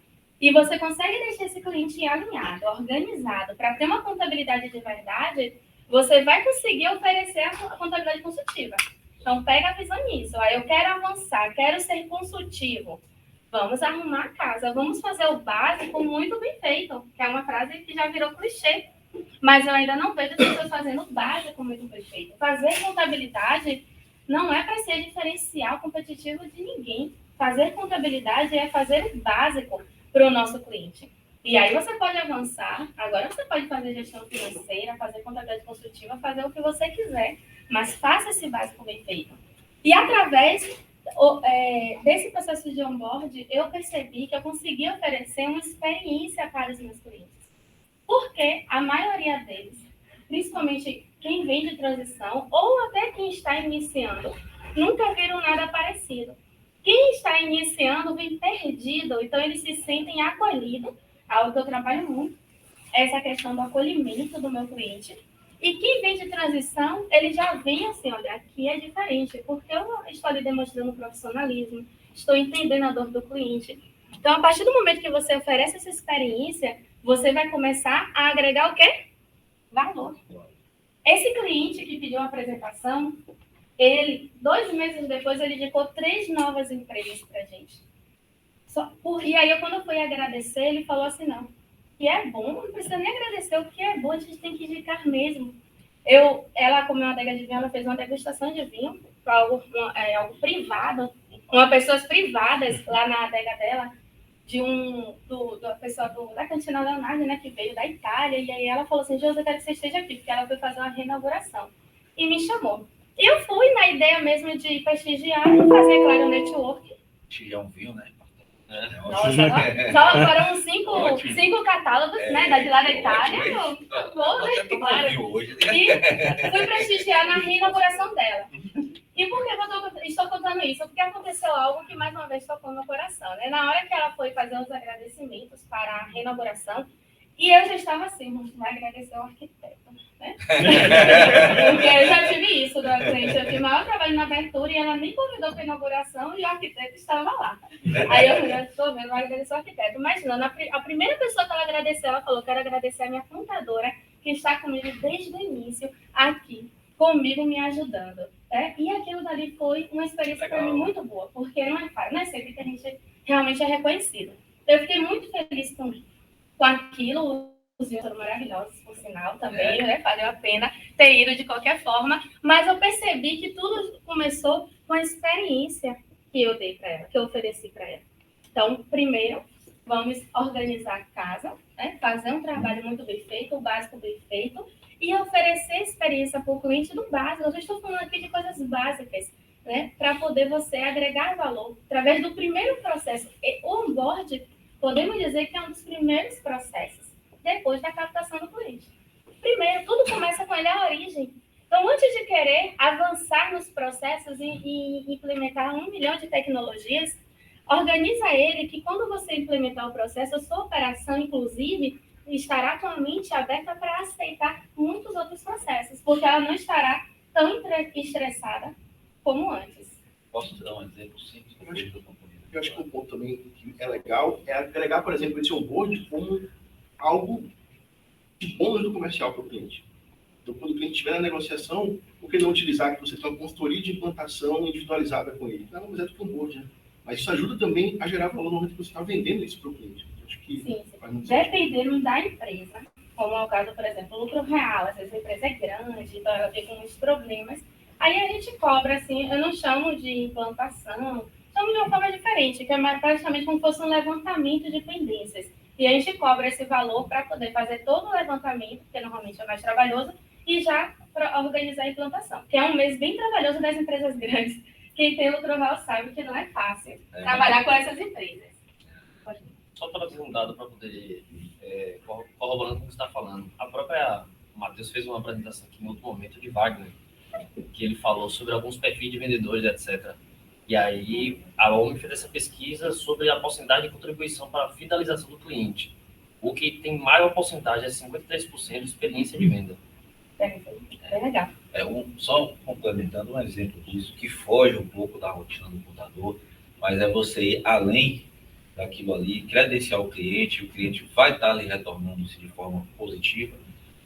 E você consegue deixar esse cliente alinhado, organizado, para ter uma contabilidade de verdade, você vai conseguir oferecer a contabilidade consultiva. Então, pega a visão nisso. Eu quero avançar, quero ser consultivo. Vamos arrumar a casa, vamos fazer o básico muito bem feito, que é uma frase que já virou clichê. Mas eu ainda não vejo as pessoas fazendo o básico muito bem feito. Fazer contabilidade não é para ser diferencial competitivo de ninguém. Fazer contabilidade é fazer o básico para o nosso cliente. E aí você pode avançar, agora você pode fazer gestão financeira, fazer contabilidade construtiva, fazer o que você quiser, mas faça esse básico bem feito. E através desse processo de onboard, eu percebi que eu consegui oferecer uma experiência para os meus clientes. Porque a maioria deles, principalmente quem vem de transição, ou até quem está iniciando, nunca viram nada parecido. Quem está iniciando vem perdido, então eles se sentem acolhidos, algo que eu trabalho muito, essa questão do acolhimento do meu cliente. E quem vem de transição, ele já vem assim, olha, aqui é diferente, porque eu estou ali demonstrando profissionalismo, estou entendendo a dor do cliente. Então, a partir do momento que você oferece essa experiência, você vai começar a agregar o quê? Valor. Esse cliente que pediu uma apresentação, ele, 2 meses depois, ele indicou 3 novas empresas para a gente. E aí, quando eu fui agradecer, ele falou assim, não, o que é bom, não precisa nem agradecer, o que é bom a gente tem que indicar mesmo. Ela comeu uma adega de vinho, ela fez uma degustação de vinho, algo privado, pessoas privadas lá na adega dela, da pessoa da Cantina Leonardo, né, que veio da Itália, e aí ela falou assim, Josi, eu quero que você esteja aqui, porque ela foi fazer uma reinauguração. E me chamou. E eu fui na ideia mesmo de prestigiar e fazer, claro, o network. Prestigiar um vinho, né? Nossa, só foram 5 catálogos, né, de lá da Itália. Claro. E fui prestigiar na reinauguração dela. E por que eu estou contando isso? Porque aconteceu algo que, mais uma vez, tocou no coração. Né? Na hora que ela foi fazer os agradecimentos para a reinauguração, e eu já estava assim, vai agradecer ao arquiteto. Né? Porque eu já tive isso da cliente. Eu tive maior trabalho na abertura e ela nem convidou para a inauguração e o arquiteto estava lá. Aí eu já estou vendo, vai agradecer ao arquiteto. Mas não, a primeira pessoa que ela agradeceu, ela falou, quero agradecer a minha contadora, que está comigo desde o início, aqui, comigo, me ajudando. Né? E aquilo dali foi uma experiência para mim muito boa, porque não é fácil, não é sempre que a gente realmente é reconhecido. Eu fiquei muito feliz com aquilo. Os vinhos foram maravilhosos, por sinal, também, né? Valeu a pena ter ido de qualquer forma. Mas eu percebi que tudo começou com a experiência que eu dei para ela, que eu ofereci para ela. Então, primeiro, vamos organizar a casa, né? Fazer um trabalho muito bem feito, o básico bem feito, e oferecer experiência para o cliente do básico. Eu já estou falando aqui de coisas básicas, né? Para poder você agregar valor. Através do primeiro processo, o onboard, podemos dizer que é um dos primeiros processos, depois da captação do cliente. Primeiro, tudo começa com ele, a origem. Então, antes de querer avançar nos processos e implementar 1 milhão de tecnologias, organiza ele que quando você implementar o processo, a sua operação, inclusive, estará com a mente aberta para aceitar muitos outros processos, porque ela não estará tão estressada como antes. Posso te dar um exemplo simples? Eu acho que um ponto também que é legal é agregar, por exemplo, esse onboard como algo de bônus do comercial para o cliente. Então, quando o cliente estiver na negociação, por que não utilizar que você tem uma consultoria de implantação individualizada com ele? Não, mas é do onboard, né? Mas isso ajuda também a gerar valor no momento que você está vendendo isso para o cliente. Acho que sim. Dependendo da empresa, como é o caso, por exemplo, o lucro real, às vezes a empresa é grande, então ela tem muitos problemas, aí a gente cobra, assim, eu não chamo de implantação, chamo de uma forma diferente, que é praticamente como se fosse um levantamento de pendências. E a gente cobra esse valor para poder fazer todo o levantamento, que normalmente é mais trabalhoso, e já para organizar a implantação, que é um mês bem trabalhoso das empresas grandes. Quem tem lucro real sabe que não é fácil trabalhar com essas empresas. Só para trazer um dado para poder corroborando com o que você está falando. A própria Matheus fez uma apresentação aqui em outro momento de Wagner, que ele falou sobre alguns perfis de vendedores, etc. E aí a OMI fez essa pesquisa sobre a porcentagem de contribuição para a fidelização do cliente. O que tem maior porcentagem é 53% de experiência de venda. É legal. Só complementando um exemplo disso, que foge um pouco da rotina do contador, mas é você ir além daquilo ali, credenciar o cliente vai estar ali retornando-se de forma positiva.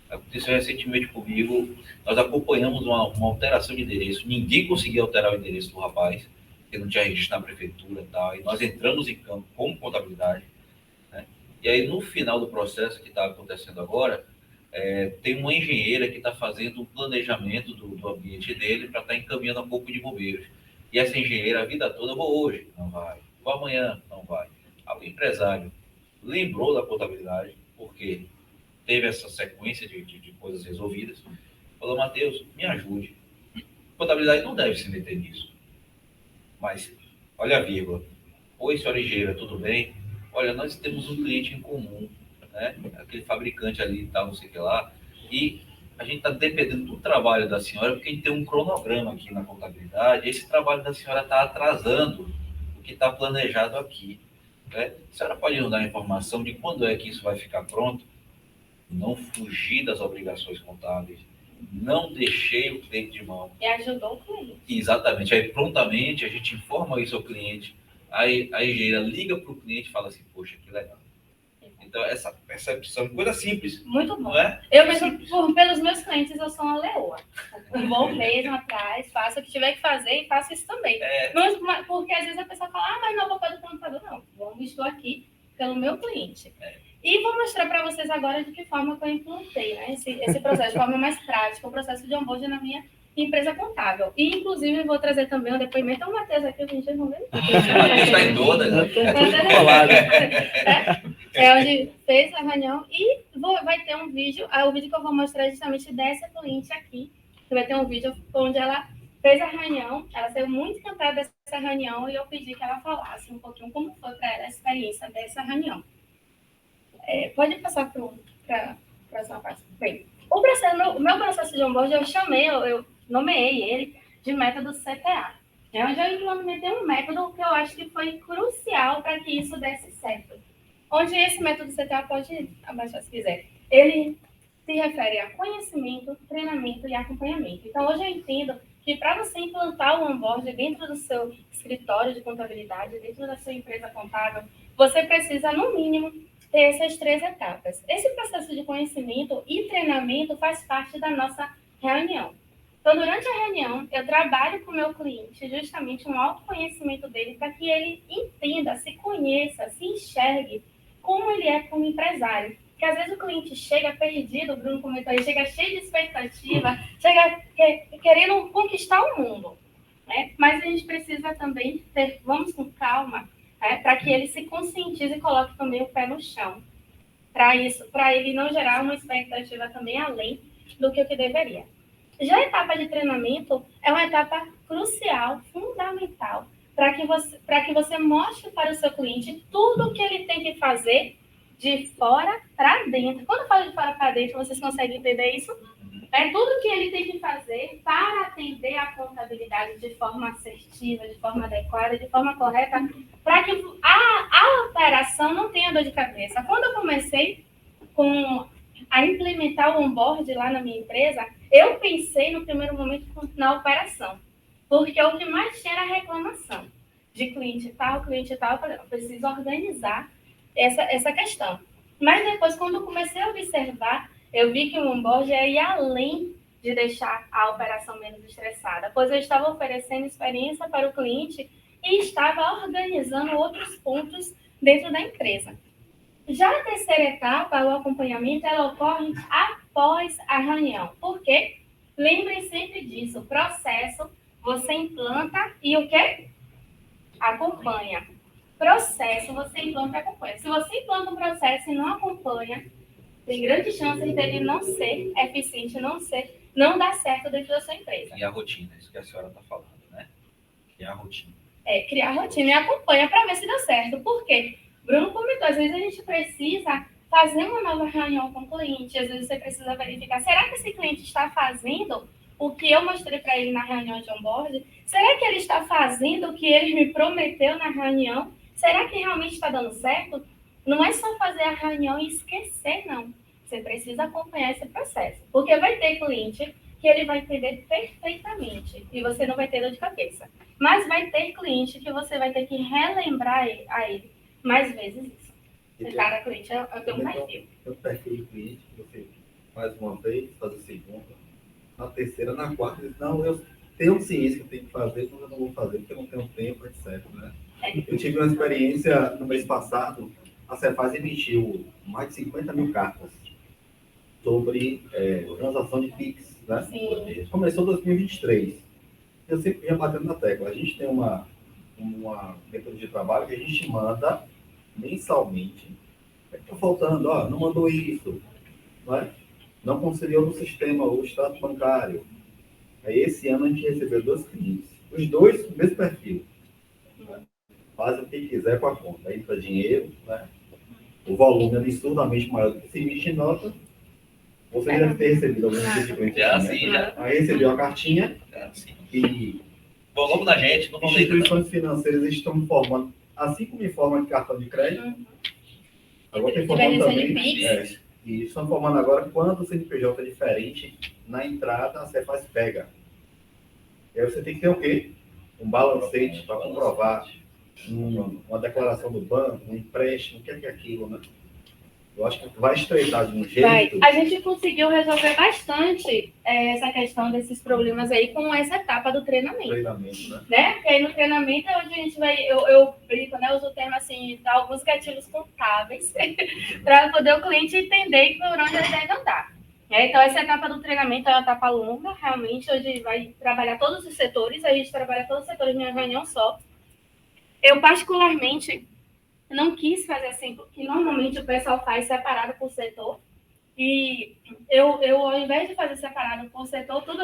Aconteceu recentemente comigo, nós acompanhamos uma alteração de endereço, ninguém conseguia alterar o endereço do rapaz, porque não tinha registro na prefeitura e tal, e nós entramos em campo com contabilidade, né? E aí no final do processo que está acontecendo agora, tem uma engenheira que está fazendo um planejamento do ambiente dele para estar encaminhando um pouco de bombeiros. E essa engenheira, a vida toda, vou hoje, não vai. Vou amanhã, não vai. O empresário lembrou da contabilidade, porque teve essa sequência de coisas resolvidas. Falou, Matheus, me ajude. A contabilidade não deve se meter nisso. Mas, olha a vírgula. Oi, senhora engenheira, tudo bem? Olha, nós temos um cliente em comum, né? Aquele fabricante ali e tal, não sei o que lá, e a gente está dependendo do trabalho da senhora, porque a gente tem um cronograma aqui na contabilidade, e esse trabalho da senhora está atrasando o que está planejado aqui, né? A senhora pode nos dar a informação de quando é que isso vai ficar pronto? Não fugir das obrigações contábeis, não deixei o cliente de mão. E ajudou o cliente. Exatamente, aí prontamente a gente informa isso ao cliente, aí a engenheira liga para o cliente e fala assim, poxa, que legal. Então, essa percepção, coisa simples. Muito bom. Não é? Eu mesmo, pelos meus clientes, eu sou uma leoa. Vou mesmo atrás, faço o que tiver que fazer e faço isso também. Mas, porque às vezes a pessoa fala, mas não vou fazer o computador. Não, estou aqui pelo meu cliente. E vou mostrar para vocês agora de que forma que eu implantei, né, esse processo, de forma mais prática, o processo de onboarding na minha empresa contábil. E, inclusive, vou trazer também um depoimento. O Matheus aqui, a gente não vê. Está em todas. Onde fez a reunião e vai ter um vídeo. O vídeo que eu vou mostrar é justamente dessa cliente aqui. Que vai ter um vídeo onde ela fez a reunião. Ela saiu muito encantada dessa reunião e eu pedi que ela falasse um pouquinho como foi para ela a experiência dessa reunião. Pode passar para a próxima parte. Bem, o meu processo de onboarding eu nomeei ele de método CTA. Onde eu implementei um método que eu acho que foi crucial para que isso desse certo. Onde esse método CTA pode abaixar se quiser. Ele se refere a conhecimento, treinamento e acompanhamento. Então, hoje eu entendo que para você implantar o onboarding dentro do seu escritório de contabilidade, dentro da sua empresa contábil, você precisa, no mínimo, ter essas 3 etapas. Esse processo de conhecimento e treinamento faz parte da nossa reunião. Então, durante a reunião, eu trabalho com o meu cliente justamente um autoconhecimento dele para que ele entenda, se conheça, se enxergue como ele é como empresário. Porque às vezes o cliente chega perdido, o Bruno comentou aí, chega cheio de expectativa, chega querendo conquistar o mundo, né? Mas a gente precisa também vamos com calma, para que ele se conscientize e coloque também o pé no chão. Para ele não gerar uma expectativa também além do que o que deveria. Já a etapa de treinamento é uma etapa crucial, fundamental, para que você mostre para o seu cliente tudo o que ele tem que fazer de fora para dentro. Quando eu falo de fora para dentro, vocês conseguem entender isso? É tudo que ele tem que fazer para atender a contabilidade de forma assertiva, de forma adequada, de forma correta, para que a operação não tenha dor de cabeça. Quando eu comecei a implementar o onboard lá na minha empresa, eu pensei no primeiro momento na operação, porque o que mais tinha era reclamação de cliente tal. Eu falei, eu preciso organizar essa questão. Mas depois, quando eu comecei a observar, eu vi que o onboard ia além de deixar a operação menos estressada, pois eu estava oferecendo experiência para o cliente e estava organizando outros pontos dentro da empresa. Já a terceira etapa, o acompanhamento, ela ocorre após a reunião. Por quê? Lembrem sempre disso. O processo, você implanta e o quê? Acompanha. processo você implanta e acompanha. Se você implanta um processo e não acompanha, tem grande chance dele não ser eficiente, não dar certo dentro da sua empresa. E a rotina, isso que a senhora está falando, né? E a rotina. Criar rotina e acompanha para ver se deu certo. Por quê? Bruno comentou, às vezes a gente precisa fazer uma nova reunião com o cliente, às vezes você precisa verificar, será que esse cliente está fazendo o que eu mostrei para ele na reunião de onboard? Será que ele está fazendo o que ele me prometeu na reunião? Será que realmente está dando certo? Não é só fazer a reunião e esquecer, não. Você precisa acompanhar esse processo. Porque vai ter cliente que ele vai entender perfeitamente e você não vai ter dor de cabeça. Mas vai ter cliente que você vai ter que relembrar a ele mais vezes isso. Cada cliente é o teu perfil. O perfil do cliente, você faz uma vez, faz a segunda, na terceira, na quarta, diz, não, eu tenho ciência que eu tenho que fazer, mas eu não vou fazer porque eu não tenho tempo, etc. Né? Eu tive uma experiência no mês passado, a Cefaz emitiu mais de 50 mil cartas sobre transação de PIX. Né? Sim. Começou em 2023. Eu sempre ia batendo na tecla. A gente tem uma método de trabalho que a gente manda mensalmente. Está faltando, não mandou isso. Não conciliou no sistema o extrato bancário. Aí esse ano a gente recebeu 2 clientes. Os dois, o mesmo perfil. Né? Fazem o que quiser com a conta. Aí entra dinheiro, né? O volume é absurdamente maior do que se emite em nota. Você deve ter recebido algum tipo de Já. Aí recebeu a cartinha e volume da gente, não vamos instituições financeiras estão formando, assim como em forma de cartão de crédito, agora tem formando também, e estão formando agora quanto o CNPJ é diferente na entrada, a Cefaz pega. E aí você tem que ter o quê? Um balancete para comprovar uma declaração do banco, um empréstimo, o que é aquilo, né? Eu acho que vai estreitar de um jeito. A gente conseguiu resolver bastante essa questão desses problemas aí com essa etapa do treinamento. Né? Porque aí no treinamento é onde a gente vai, eu brinco, né? Uso o termo assim, dar alguns gatilhos contábeis para poder o cliente entender por onde ele deve andar. Então, essa etapa do treinamento é uma etapa longa, realmente, onde vai trabalhar todos os setores, a gente trabalha todos os setores em uma reunião só. Eu, particularmente, não quis fazer assim, porque normalmente o pessoal faz separado por setor. E eu ao invés de fazer separado por setor, tudo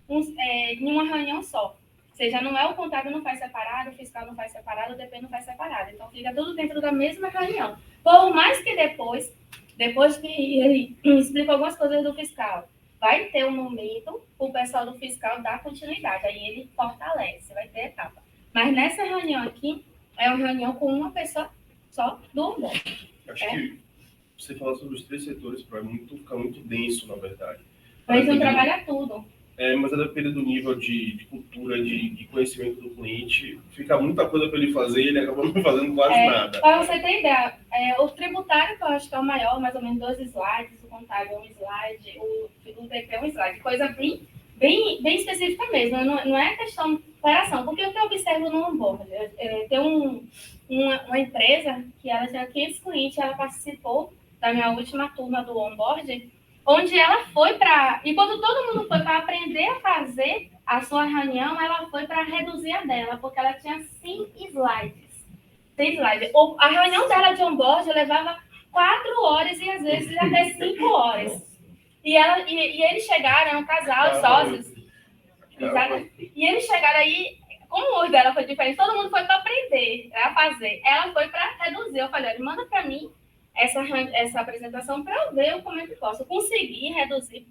em uma reunião só. Ou seja, não é o contábil não faz separado, o fiscal não faz separado, o DP não faz separado. Então, fica tudo dentro da mesma reunião. Por mais que depois que ele explica algumas coisas do fiscal, vai ter um momento o pessoal do fiscal dar continuidade. Aí ele fortalece, vai ter etapa. Mas nessa reunião aqui, é uma reunião com uma pessoa só do onboard. Acho que você falar sobre os 3 setores para ficar muito denso, na verdade. A gente não trabalha tudo. Mas a depender do nível de cultura, de conhecimento do cliente, fica muita coisa para ele fazer e ele acaba não fazendo quase nada. Para você ter ideia, o tributário, que eu acho que é o maior, mais ou menos 2 slides, o contábil é um slide, o DP é um slide, coisa bem específica mesmo, não é questão de operação, porque o que eu observo no onboard, tem uma empresa que ela tinha 500 clientes, ela participou da minha última turma do onboard, onde ela foi para... E quando todo mundo foi para aprender a fazer a sua reunião, ela foi para reduzir a dela, porque ela tinha 100 slides. 100 slides. A reunião dela de onboard levava 4 horas e às vezes até 5 horas. E eles chegaram, era um casal de sócios. E eles chegaram aí, como o dela foi diferente, todo mundo foi para aprender a fazer. Ela foi para reduzir. Eu falei, olha, manda para mim essa apresentação para eu ver como é que posso. Consegui reduzir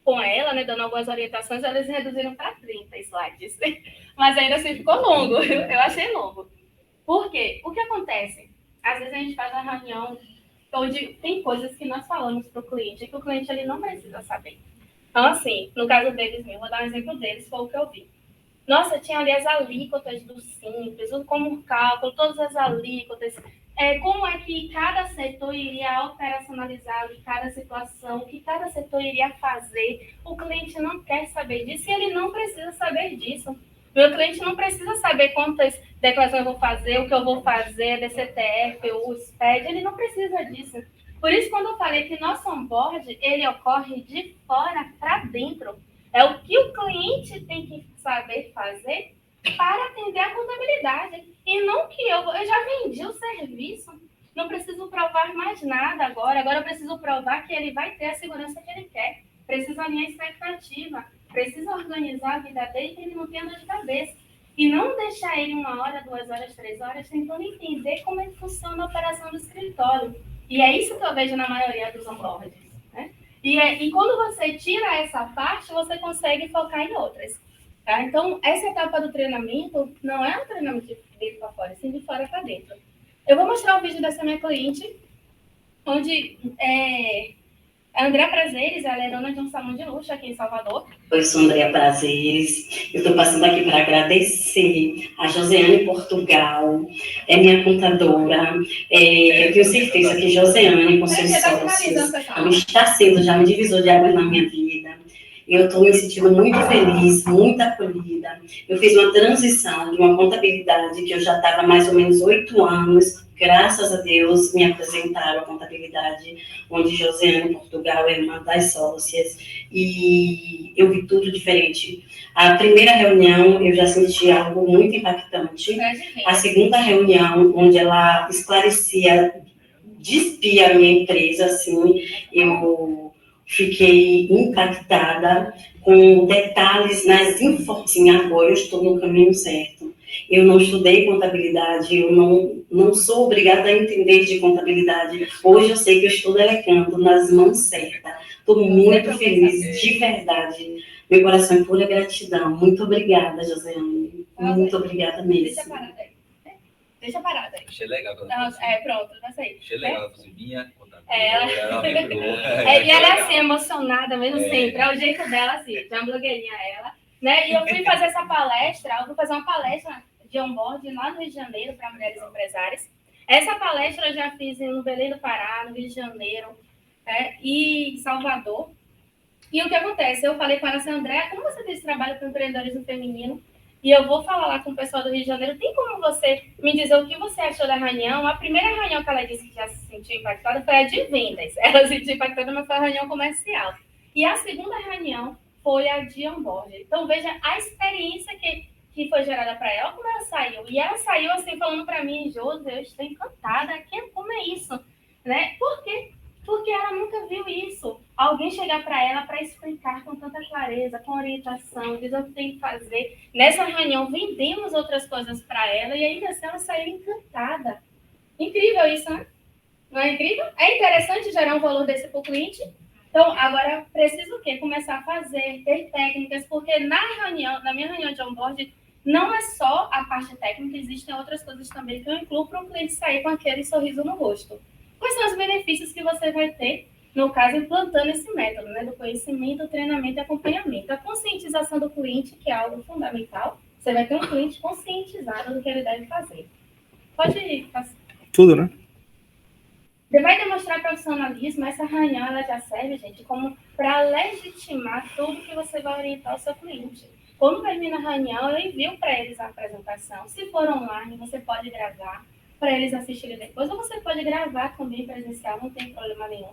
com ela, né, dando algumas orientações, eles reduziram para 30 slides. Mas ainda assim ficou longo, eu achei longo. Por quê? O que acontece? Às vezes a gente faz uma reunião onde tem coisas que nós falamos para o cliente que o cliente ele não precisa saber. Então, assim, no caso deles mesmo, vou dar um exemplo deles, foi o que eu vi. Nossa, tinha ali as alíquotas do Simples, como cálculo, todas as alíquotas, como é que cada setor iria operacionalizar em cada situação, o que cada setor iria fazer. O cliente não quer saber disso e ele não precisa saber disso. Meu cliente não precisa saber quantas declarações eu vou fazer, o que eu vou fazer, DCTF, o SPED, ele não precisa disso. Por isso, quando eu falei que nosso onboard, ele ocorre de fora para dentro. É o que o cliente tem que saber fazer para atender a contabilidade. E não que eu já vendi o serviço, não preciso provar mais nada agora eu preciso provar que ele vai ter a segurança que ele quer, preciso alinhar a expectativa, preciso organizar a vida dele que ele não tenha dor de cabeça. E não deixar ele 1 hora, 2 horas, 3 horas tentando entender como é que funciona a operação do escritório. E é isso que eu vejo na maioria dos onboards, né? E quando você tira essa parte, você consegue focar em outras. Tá? Então, essa etapa do treinamento não é um treinamento de dentro para fora, sim de fora para dentro. Eu vou mostrar o vídeo dessa minha cliente, onde a Andréa Prazeres, ela é dona de um salão de luxo aqui em Salvador. Eu sou Andréa Prazeres, eu estou passando aqui para agradecer a Josiane Portugal, é minha contadora. Eu tenho certeza que Josiane, com seus sócios, está sendo já um divisor de águas na minha vida. Eu estou me sentindo muito feliz, muito acolhida. Eu fiz uma transição de uma contabilidade que eu já estava há mais ou menos 8 anos. Graças a Deus, me apresentaram a contabilidade, onde Josiane Portugal é uma das sócias. E eu vi tudo diferente. A primeira reunião, eu já senti algo muito impactante. A segunda reunião, onde ela esclarecia, despia a minha empresa, assim, eu fiquei impactada com detalhes nas informações. Agora eu estou no caminho certo. Eu não estudei contabilidade, eu não sou obrigada a entender de contabilidade. Hoje eu sei que eu estou delegando nas mãos certas. Estou muito feliz, de verdade. Meu coração é pura gratidão. Muito obrigada, Josiane. Muito obrigada mesmo. Deixa parada aí. Achei legal. Pronto, vai sair. Achei legal, ela minha e ela é assim, emocionada mesmo sempre, é o jeito dela assim, de uma blogueirinha ela, né? E eu fui fazer essa palestra, eu fui fazer uma palestra de onboard lá no Rio de Janeiro para mulheres empresárias. Essa palestra eu já fiz no Belém do Pará, no Rio de Janeiro, e Salvador. E o que acontece? Eu falei com ela assim, Andréa, como você tem esse trabalho com empreendedorismo feminino? E eu vou falar lá com o pessoal do Rio de Janeiro. Tem como você me dizer o que você achou da reunião? A primeira reunião que ela disse que já se sentiu impactada foi a de vendas. Ela se sentiu impactada, mas foi a reunião comercial. E a segunda reunião foi a de onboard. Então, veja a experiência que foi gerada para ela, como ela saiu. E ela saiu assim, falando para mim, Josi, eu estou encantada. Como é isso? Né? Por quê? Porque ela nunca viu isso. Alguém chegar para ela para explicar com tanta clareza, com orientação, dizer o que tem que fazer. Nessa reunião, vendemos outras coisas para ela e ainda assim ela saiu encantada. Incrível isso, né? Não é incrível? É interessante gerar um valor desse para o cliente. Então, agora, preciso o quê? Começar a fazer, ter técnicas, porque na minha reunião de onboard, não é só a parte técnica, existem outras coisas também que eu incluo para o cliente sair com aquele sorriso no rosto. Quais são os benefícios que você vai ter, no caso, implantando esse método, né, do conhecimento, treinamento e acompanhamento? A conscientização do cliente, que é algo fundamental. Você vai ter um cliente conscientizado do que ele deve fazer. Pode ir. Tudo, né? Você vai demonstrar profissionalismo. Essa reunião ela já serve, gente, como para legitimar tudo que você vai orientar o seu cliente. Quando termina a reunião, eu envio para eles a apresentação. Se for online, você pode gravar para eles assistirem depois, ou você pode gravar também presencial, não tem problema nenhum.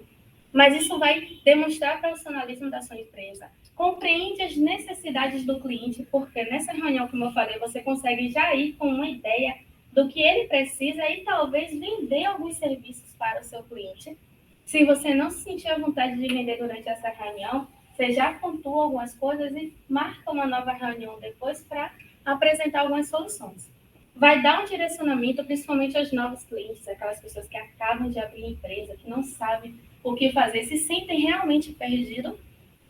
Mas isso vai demonstrar o profissionalismo da sua empresa. Compreende as necessidades do cliente, porque nessa reunião, como eu falei, você consegue já ir com uma ideia do que ele precisa e talvez vender alguns serviços para o seu cliente. Se você não se sentir à vontade de vender durante essa reunião, você já pontua algumas coisas e marca uma nova reunião depois para apresentar algumas soluções. Vai dar um direcionamento, principalmente aos novos clientes, aquelas pessoas que acabam de abrir empresa, que não sabem o que fazer, se sentem realmente perdidos.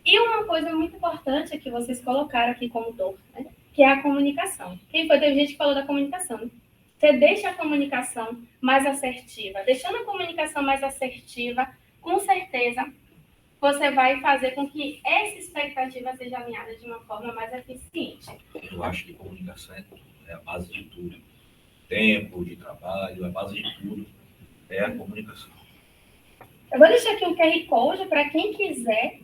E uma coisa muito importante que vocês colocaram aqui como dor, né? Que é a comunicação. Teve gente que falou da comunicação, né? Você deixa a comunicação mais assertiva. Deixando a comunicação mais assertiva, com certeza, você vai fazer com que essa expectativa seja alinhada de uma forma mais eficiente. Eu acho que comunicação é a base de tudo. Tempo de trabalho, a base de tudo é a comunicação. Eu vou deixar aqui um QR Code para quem quiser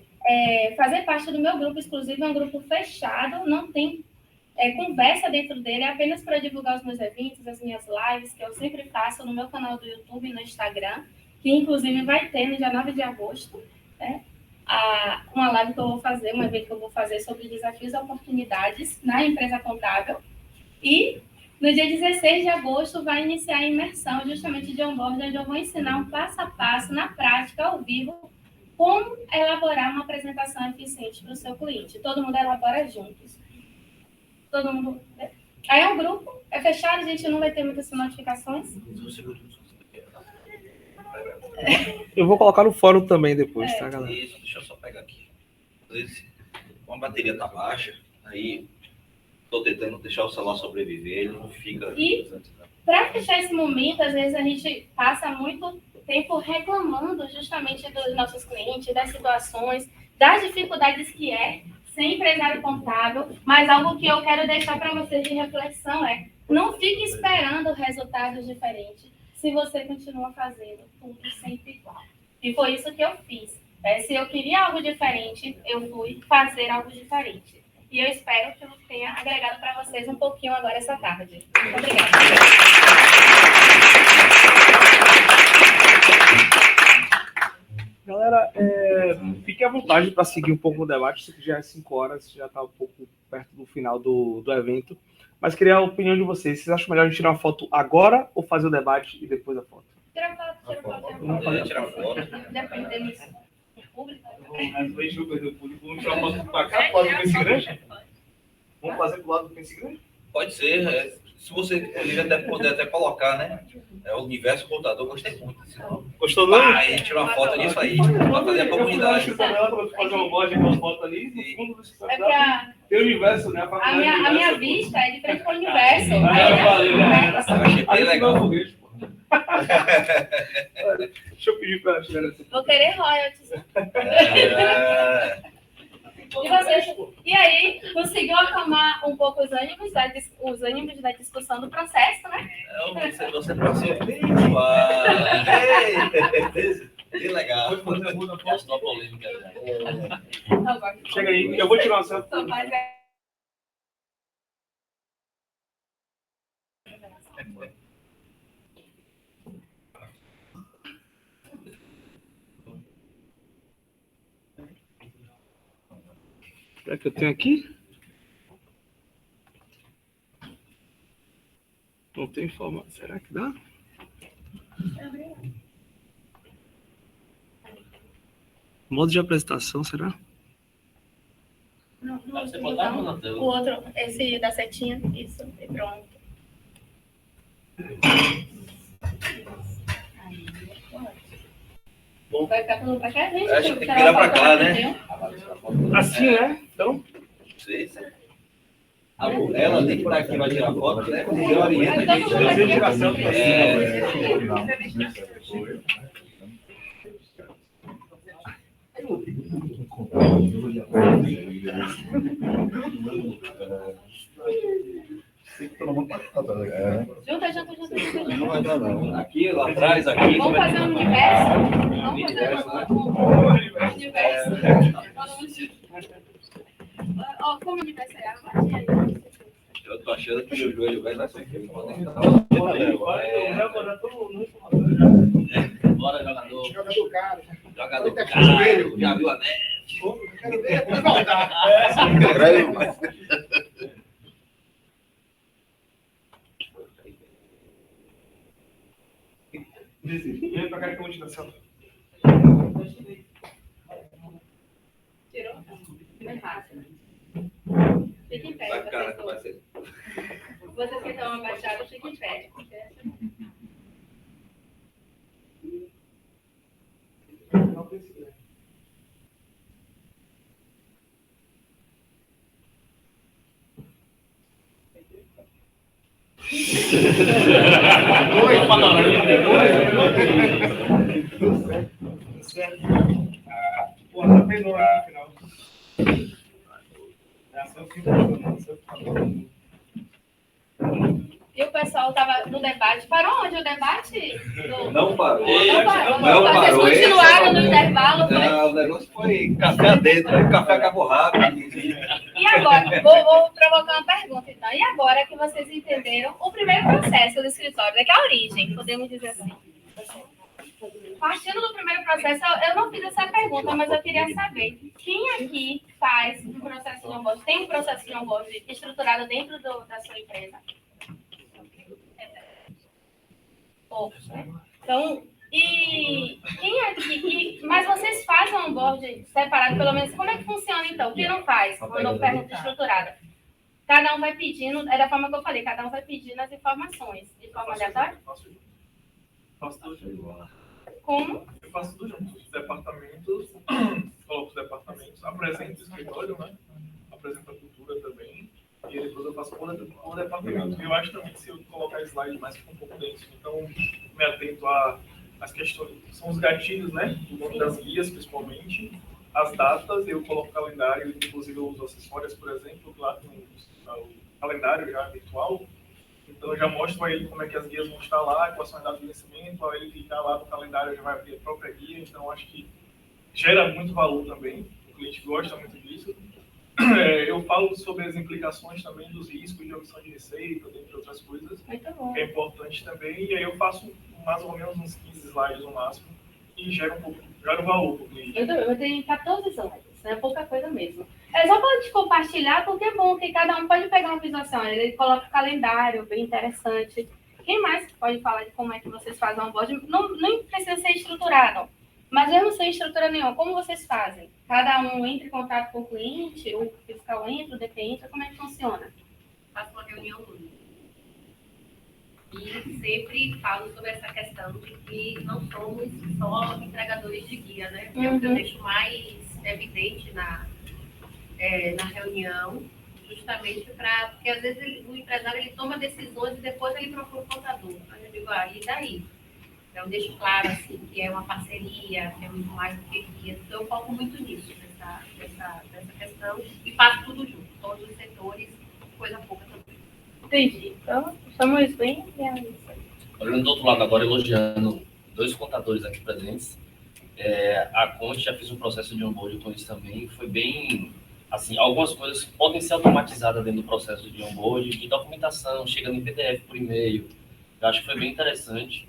fazer parte do meu grupo exclusivo. É um grupo fechado, não tem conversa dentro dele, é apenas para divulgar os meus eventos, as minhas lives, que eu sempre faço no meu canal do YouTube e no Instagram, que inclusive vai ter no dia 9 de agosto, né? Uma live que eu vou fazer, um evento que eu vou fazer sobre desafios e oportunidades na empresa contábil. E No dia 16 de agosto, vai iniciar a imersão justamente de onboard, onde eu vou ensinar um passo a passo, na prática, ao vivo, como elaborar uma apresentação eficiente para o seu cliente. Todo mundo elabora juntos. Todo mundo... Aí é um grupo, é fechado, a gente não vai ter muitas notificações. Eu vou colocar no fórum também depois, tá, galera? Isso, deixa eu só pegar aqui. Às vezes, como a bateria tá baixa, aí tô tentando deixar o celular sobreviver, ele não fica... E para fechar esse momento, às vezes a gente passa muito tempo reclamando justamente dos nossos clientes, das situações, das dificuldades que é ser empresário contábil, mas algo que eu quero deixar para vocês de reflexão é: não fique esperando resultados diferentes se você continua fazendo tudo sempre igual. E foi isso que eu fiz. Se eu queria algo diferente, eu fui fazer algo diferente. E eu espero que eu tenha agregado para vocês um pouquinho agora essa tarde. Muito obrigada. Galera, fique à vontade para seguir um pouco o debate. Isso aqui já é 5 horas, já está um pouco perto do final do evento. Mas queria a opinião de vocês. Vocês acham melhor a gente tirar uma foto agora ou fazer o debate e depois a foto? Tira foto. Vamos fazer tirar foto. Dependemos do público. Deixa eu perder o público. Vamos tirar uma foto para cá, para o Pense Grande? Vamos fazer pro lado do Pense Grande? Pode ser. Se você puder até colocar, né? O universo contador, gostei muito. Gostou não? Aí tirar uma foto disso aí. Pra fazer a comunidade. Fazer uma bode com uma foto ali, no fundo do É tem o universo, né? A minha vista é de frente para o universo. Eu achei bem legal. Deixa eu pedir para tirar essa. Vou querer royalties. E vocês? E aí, conseguiu acalmar um pouco os ânimos da discussão do processo, né? Você passou bem bem legal. Gosto da polêmica. Chega aí, eu vou tirar uma selfie. Será que eu tenho aqui? Não tem forma. Será que dá? Modo de apresentação, será? Não, Você botar no teu. o outro, esse da setinha, isso, e pronto. Bom, vai ficar tudo pra cá, gente? acho que tem que virar pra cá, né? Assim, né? Então. Sei. Ela tem que estar aqui, vai tirar foto, né? Eu oriento a gente. Junta. Não vai dar, não. Aqui, lá atrás, aqui. Vamos fazer um universo? Vamos fazer um universo. Ó, como universo é água? Eu tô achando que meu joelho vai ser aqui. Bora, jogador. Jogador caro. Jogador caro. Já viu a net? Quero ver, vai voltar. Vem pra cá que eu vou te dar selfie. Tirou? Não fácil. Fica em pé. Bacana que vai ser. Vocês que estão abaixados, fiquem em pé. Porra, tá bem no final. E o pessoal estava no debate. Parou onde o debate? Não parou. Vocês continuaram no intervalo? Foi? Não, o negócio foi café adentro, aí o café acabou rápido. E agora? Vou provocar uma pergunta, então. E agora que vocês entenderam o primeiro processo do escritório, que é a origem, podemos dizer assim. Partindo do primeiro processo, eu não fiz essa pergunta, mas eu queria saber quem aqui faz um processo de onboard, tem um processo de onboard estruturado dentro da sua empresa? poucos, né? Então, e quem é mas vocês fazem um onboard separado, pelo menos, como é que funciona então? Quem não faz? Quando pergunta estruturada. Cada um vai pedindo, é da forma que eu falei, cada um vai pedindo as informações, de forma aleatória? Faço tudo junto. Como? Eu faço tudo junto. Os departamentos, coloco os departamentos, apresento o escritório, né? Apresento a cultura também. E depois eu faço por departamento. Eu acho também que se eu colocar slide mais fica um pouco denso. Então, me atento às questões. São os gatilhos, né? O nome das guias, principalmente. As datas, eu coloco o calendário, inclusive eu uso acessórios, por exemplo, lá tem o calendário já virtual. Então, eu já mostro a ele como é que as guias vão estar lá, quais são as datas de vencimento. Ao ele clicar lá no calendário, já vai abrir a própria guia. Então, acho que gera muito valor também. O cliente gosta muito disso. Eu falo sobre as implicações também dos riscos de omissão de receita, dentre outras coisas, que é importante também. E aí eu faço mais ou menos uns 15 slides no máximo e gera valor para o cliente. Eu tenho 14 slides, é pouca coisa mesmo. É só para te compartilhar, porque é bom que cada um pode pegar uma visualização. Ele coloca o calendário, bem interessante. Quem mais pode falar de como é que vocês fazem o onboard? Não precisa ser estruturado, mas mesmo sem estrutura nenhuma, como vocês fazem? Cada um entra em contato com o cliente, o fiscal entra, o DP entra, como é que funciona? Faço uma reunião única. E sempre falo sobre essa questão de que não somos só entregadores de guia, né? É o que eu deixo mais evidente na reunião, justamente porque às vezes o empresário ele toma decisões e depois ele procura o contador. Aí eu digo, e daí? Então, eu deixo claro assim, que é uma parceria, que é muito mais do que guia. Então, eu foco muito nisso, dessa questão, e faço tudo junto, todos os setores, coisa pouca também. Entendi. Então, somos bem realistas. Olhando do outro lado agora, elogiando dois contadores aqui presentes. A Conte já fez um processo de onboard com isso também. Foi bem, assim, algumas coisas podem ser automatizadas dentro do processo de onboard, de documentação, chegando em PDF por e-mail. Eu acho que foi bem interessante.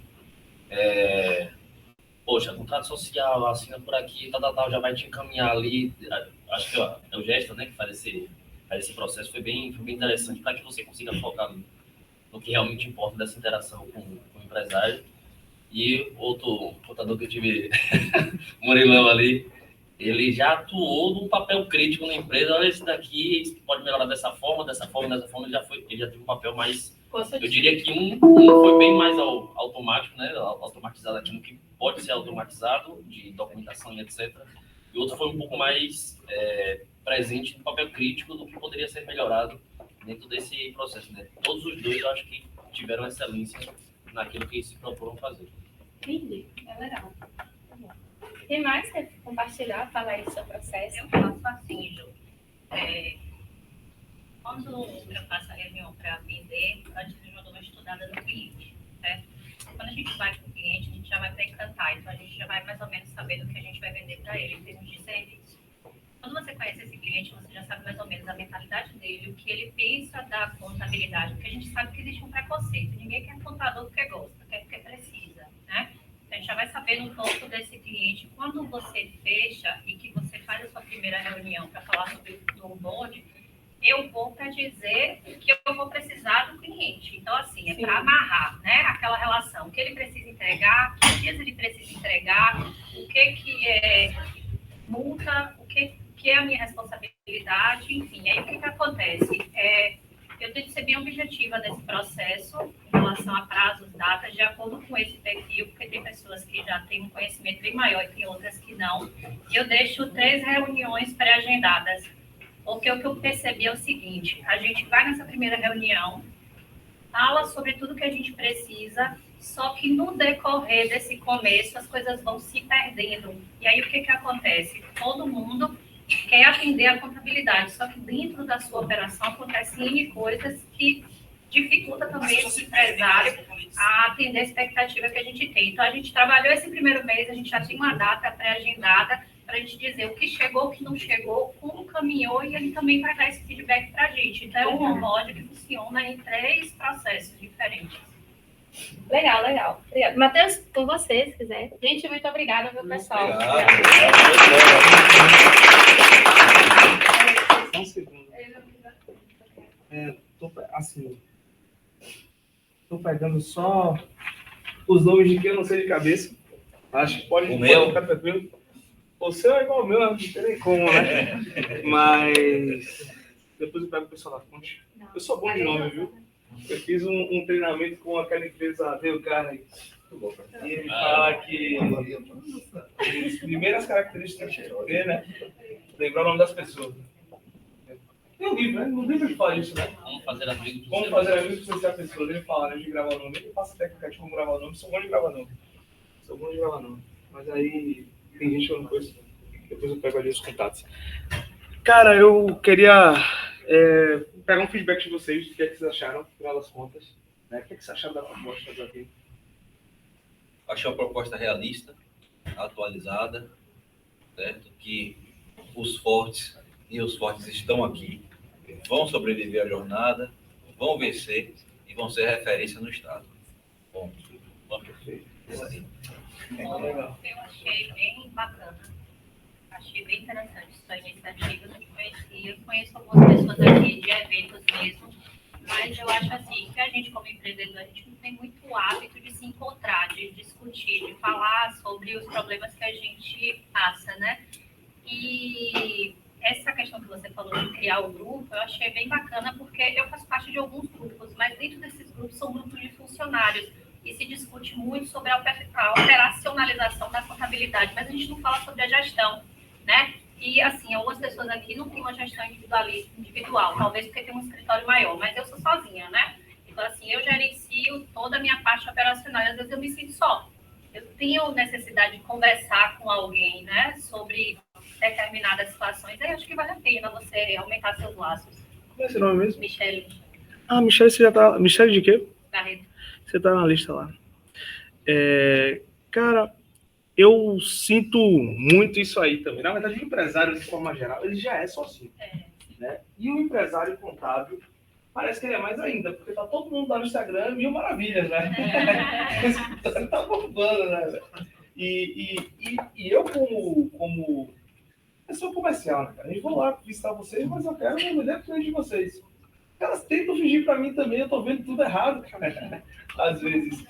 Poxa, contrato social, assina por aqui, tal, já vai te encaminhar ali. Acho que é o Gesta, né, que faz esse processo. Foi bem interessante para que você consiga focar no que realmente importa dessa interação com o empresário. E outro contador que eu tive, Murilão ali, ele já atuou num papel crítico na empresa. Olha, esse daqui pode melhorar dessa forma, ele já teve um papel mais... Eu diria que um foi bem mais automático, né? Automatizado aquilo que pode ser automatizado, de documentação e etc. E outro foi um pouco mais presente no papel crítico do que poderia ser melhorado dentro desse processo, né? Todos os dois, eu acho que tiveram excelência naquilo que se proporam fazer. Entendi, é legal. Quem mais quer compartilhar, falar aí do seu processo? Eu faço assim, Ju. Quando eu faço a reunião para vender, antes de eu dou uma estudada no cliente, certo? Quando a gente vai para o cliente, a gente já vai para encantar, então a gente já vai mais ou menos saber do que a gente vai vender para ele em termos de serviço. Quando você conhece esse cliente, você já sabe mais ou menos a mentalidade dele, o que ele pensa da contabilidade, porque a gente sabe que existe um preconceito. Ninguém quer contador porque gosta, quer porque precisa, né? Então, a gente já vai saber no ponto desse cliente. Quando você fecha e que você faz a sua primeira reunião para falar sobre o onboard, eu vou para dizer que eu vou precisar do cliente. Então, assim, para amarrar, né, aquela relação, o que ele precisa entregar, que dias ele precisa entregar, o que é multa, o que é a minha responsabilidade, enfim. Aí, o que acontece? Eu tenho que ser bem objetiva nesse processo, em relação a prazos, datas, de acordo com esse perfil, porque tem pessoas que já têm um conhecimento bem maior e tem outras que não. Eu deixo 3 reuniões pré-agendadas. Porque o que eu percebi é o seguinte, a gente vai nessa primeira reunião, fala sobre tudo que a gente precisa, só que no decorrer desse começo as coisas vão se perdendo. E aí o que acontece? Todo mundo quer atender a contabilidade, só que dentro da sua operação acontecem coisas que dificulta também esse empresário a atender a expectativa que a gente tem. Então a gente trabalhou esse primeiro mês, a gente já tem uma data pré-agendada, para a gente dizer o que chegou, o que não chegou, como caminhou, e ele também vai dar esse feedback para a gente. Então, é um onboard que funciona em 3 processos diferentes. Legal. Obrigada. Matheus, com você, se quiser. Gente, muito obrigada, viu, pessoal? Só um segundo. Tô pegando só Os nomes de quem eu não sei de cabeça. Acho que pode ficar tranquilo. O seu é igual ao meu, não tem nem como, né? Mas depois eu pego o pessoal da fonte. Eu sou bom de nome, viu? Eu fiz um treinamento com aquela empresa Dale Carnegie. E ele fala que as primeiras características que tem que ter, né? Lembrar o nome das pessoas. Tem um livro, né? No livro ele fala isso, né? Como fazer amigos. Como fazer amigos com essa pessoa. Ele fala, né? De gravar o nome. Ele passa técnica de como gravar o nome. Sou bom de gravar nome. Mas aí tem gente que eu não conheço. Depois eu pego ali os contatos. Cara, eu queria pegar um feedback de vocês. O que é que vocês acharam, no final das contas? Né? O que é que vocês acharam da proposta aqui? Achei uma proposta realista, atualizada, certo? Que os fortes estão aqui, vão sobreviver à jornada, vão vencer e vão ser referência no estado. Bom, perfeito. Isso aí. Eu achei bem bacana. Achei bem interessante essa iniciativa. Eu não conhecia. Conheço algumas pessoas aqui de eventos mesmo. Mas eu acho assim, que a gente como empreendedor, a gente não tem muito hábito de se encontrar, de discutir, de falar sobre os problemas que a gente passa, né? E essa questão que você falou de criar o grupo, eu achei bem bacana, porque eu faço parte de alguns grupos, mas dentro desses grupos são grupos de funcionários, e se discute muito sobre a operacionalização da contabilidade, mas a gente não fala sobre a gestão, né? E, assim, algumas pessoas aqui não têm uma gestão individual, talvez porque tem um escritório maior, mas eu sou sozinha, né? Então, assim, eu gerencio toda a minha parte operacional e, às vezes, eu me sinto só. Eu tenho necessidade de conversar com alguém, né, sobre determinadas situações, aí acho que vale a pena você aumentar seus laços. Como é seu nome mesmo? Michele. Ah, Michele, você já tá... Michele de quê? Barreto. Você tá na lista lá. Cara... Eu sinto muito isso aí também. Na verdade, o empresário, de forma geral, ele já é sozinho. Né? E o empresário contábil, parece que ele é mais ainda, porque tá todo mundo lá no Instagram, mil maravilhas, né? Ele tá bombando, né? E eu, como pessoa comercial, né, cara? Eu vou lá visitar vocês, mas eu quero vender cliente de vocês. Elas tentam fingir para mim também, eu tô vendo tudo errado, cara, às vezes.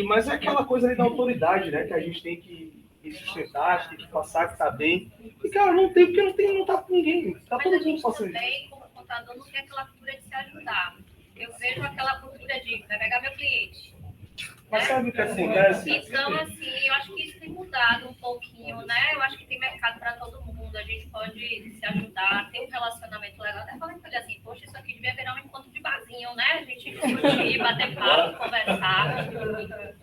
Mas é aquela coisa ali da autoridade, né? Que a gente tem que sustentar, tem que passar que tá bem. E, cara, não tem, porque não tá com ninguém. Tá todo mundo passando isso. Também, como contador, não tem aquela cultura de se ajudar. Eu vejo aquela cultura de vai pegar meu cliente. Mas sabe o que acontece? Então, assim, eu acho que isso tem mudado um pouquinho, né? Eu acho que tem mercado para todo mundo. A gente pode se ajudar, ter um relacionamento legal. Até falei para ele assim, poxa, isso aqui devia virar um encontro de barzinho, né? A gente discutir, bater papo, conversar.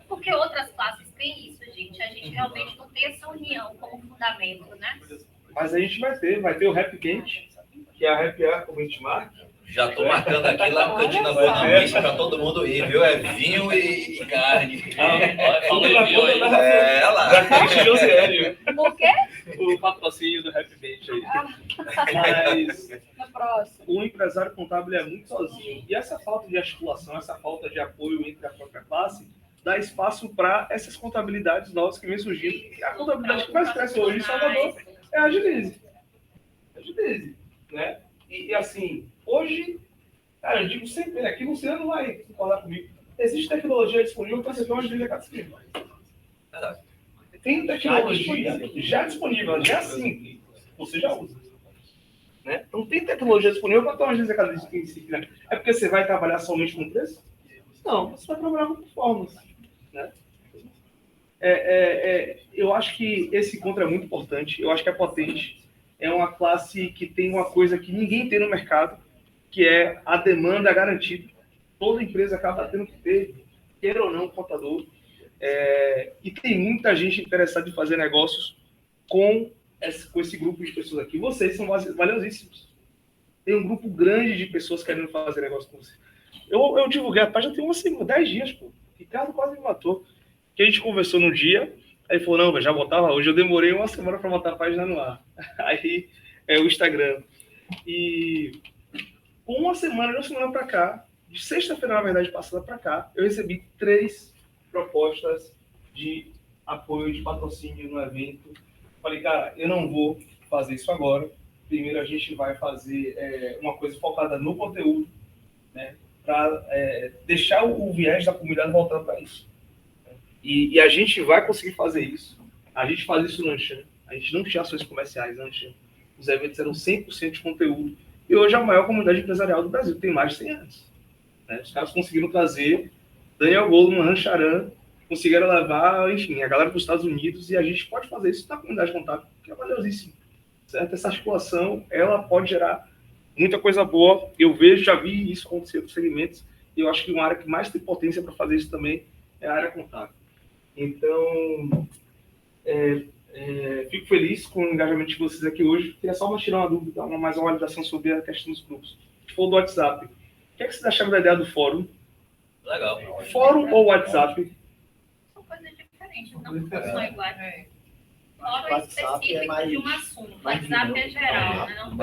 Porque outras classes têm isso, gente. A gente realmente não tem essa união como fundamento, né? Mas a gente vai ter o Happy Quente, que é a Happy Hour com o Benchmark. Já tô marcando aqui lá no Cantina Bonamista para todo mundo ir, viu? É vinho e carne. Falou em vinho aí. Olha lá. Já tem Josiane. Por quê? O patrocínio do Happy Bench aí. Mas No próximo. o empresário contábil é muito sozinho. E essa falta de articulação, essa falta de apoio entre a própria classe, dá espaço para essas contabilidades novas que vem surgindo. A contabilidade que mais cresce hoje em Salvador é a Agilize. Né? E assim, hoje, cara, eu digo sempre, aqui você não vai concordar comigo. Existe tecnologia disponível para você ter uma agilidade a cada esquema. Tem tecnologia já disponível, já assim, você já usa. Né? Então tem tecnologia disponível para ter uma agilidade a cada esquema. É porque você vai trabalhar somente com preço? Não, você vai trabalhar com performance. Né? Eu acho que esse encontro é muito importante. Eu acho que a Potente é uma classe que tem uma coisa que ninguém tem no mercado, que é a demanda garantida. Toda empresa acaba tendo que ter, queira ou não, contador. E tem muita gente interessada em fazer negócios com esse grupo de pessoas aqui. Vocês são valiosíssimos. Tem um grupo grande de pessoas querendo fazer negócio com vocês. Eu divulguei a página tem 10 dias, pô. Ricardo quase me matou. Que a gente conversou no dia, aí ele falou, não, já botava hoje. Eu demorei uma semana para botar a página no ar. Aí o Instagram. E com uma semana para cá, de sexta-feira, na verdade, passada para cá, eu recebi 3 propostas de apoio, de patrocínio no evento. Falei, cara, eu não vou fazer isso agora. Primeiro a gente vai fazer uma coisa focada no conteúdo, né? Para deixar o viés da comunidade voltando para isso. E a gente vai conseguir fazer isso. A gente faz isso no Anchan. A gente não tinha ações comerciais no Anchan. Os eventos eram 100% de conteúdo. E hoje a maior comunidade empresarial do Brasil tem mais de 100 anos. Né? Os caras conseguiram trazer Daniel Goleman, Rancharan, conseguiram levar, enfim, a galera para os Estados Unidos, e a gente pode fazer isso na comunidade contábil, que é valiosíssimo. Certo? Essa articulação, ela pode gerar muita coisa boa. Eu vejo, já vi isso acontecer nos segmentos, e eu acho que uma área que mais tem potência para fazer isso também é a área contábil. Então, fico feliz com o engajamento de vocês aqui hoje. Queria só tirar uma dúvida, mais uma validação sobre a questão dos grupos. Se for do WhatsApp, o que é que vocês acharam da ideia do fórum? Legal. Fórum ou WhatsApp? São coisas diferentes, não são iguais. Fórum é WhatsApp é específico mais- de um assunto. WhatsApp é geral, né? Não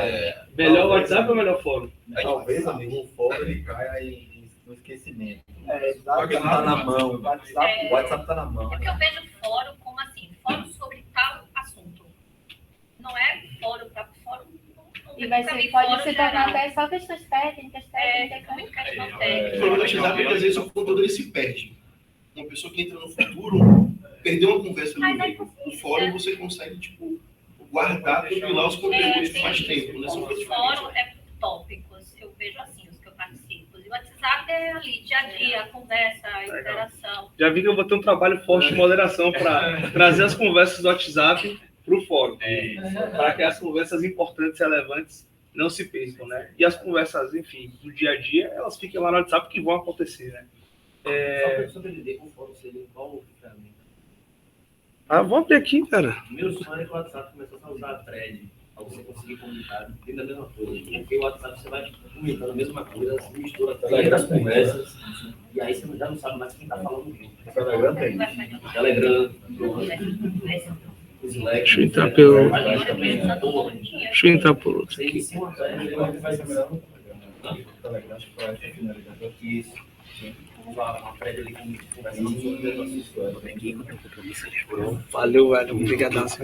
Melhor WhatsApp ou melhor fórum? Talvez, amigo, o fórum ele caia no esquecimento. O WhatsApp tá na mão. O WhatsApp, WhatsApp tá na mão. É porque eu vejo fórum como assim, fórum sobre tal assunto. Não é fórum para fórum. E vai ser, pode se tornar até só questões técnicas, É muito questão O técnica. problema do WhatsApp é que às vezes o conteúdo ele se perde. Uma pessoa que entra no futuro, perdeu uma conversa no Mas é meio. possível, No fórum você consegue, tipo, guardar, compilar os conteúdos por mais tempo. Né? São O coisas fórum diferentes. é por tópicos, eu vejo assim, os que eu participo. E o WhatsApp é ali, dia a dia, a conversa, a interação. Já vi que eu vou ter um trabalho forte de moderação para trazer as conversas do WhatsApp para o fórum. Para que as conversas importantes e relevantes não se percam, né? E as conversas, enfim, do dia a dia, elas fiquem lá no WhatsApp que vão acontecer, né? Só para entender como fórum seria qual ferramenta. Vou abrir aqui, cara. Meu sonho é que o WhatsApp começasse a usar a thread, para você conseguir comunicar dentro da mesma coisa. Porque o WhatsApp você vai comunicando a mesma coisa, você mistura todas as conversas, e aí você já não sabe mais quem está falando o quê. Telegram tem. Telegram, Slack. Deixa eu entrar pelo- Deixa Deixa eu entrar por outro. Você inicia uma thread, ele vai ser melhor. Telegram, acho que vai ser finalizado aqui. Isso. Usar uma thread ali com conversando sobre o mesmo assunto. Valeu, velho. Obrigadaço.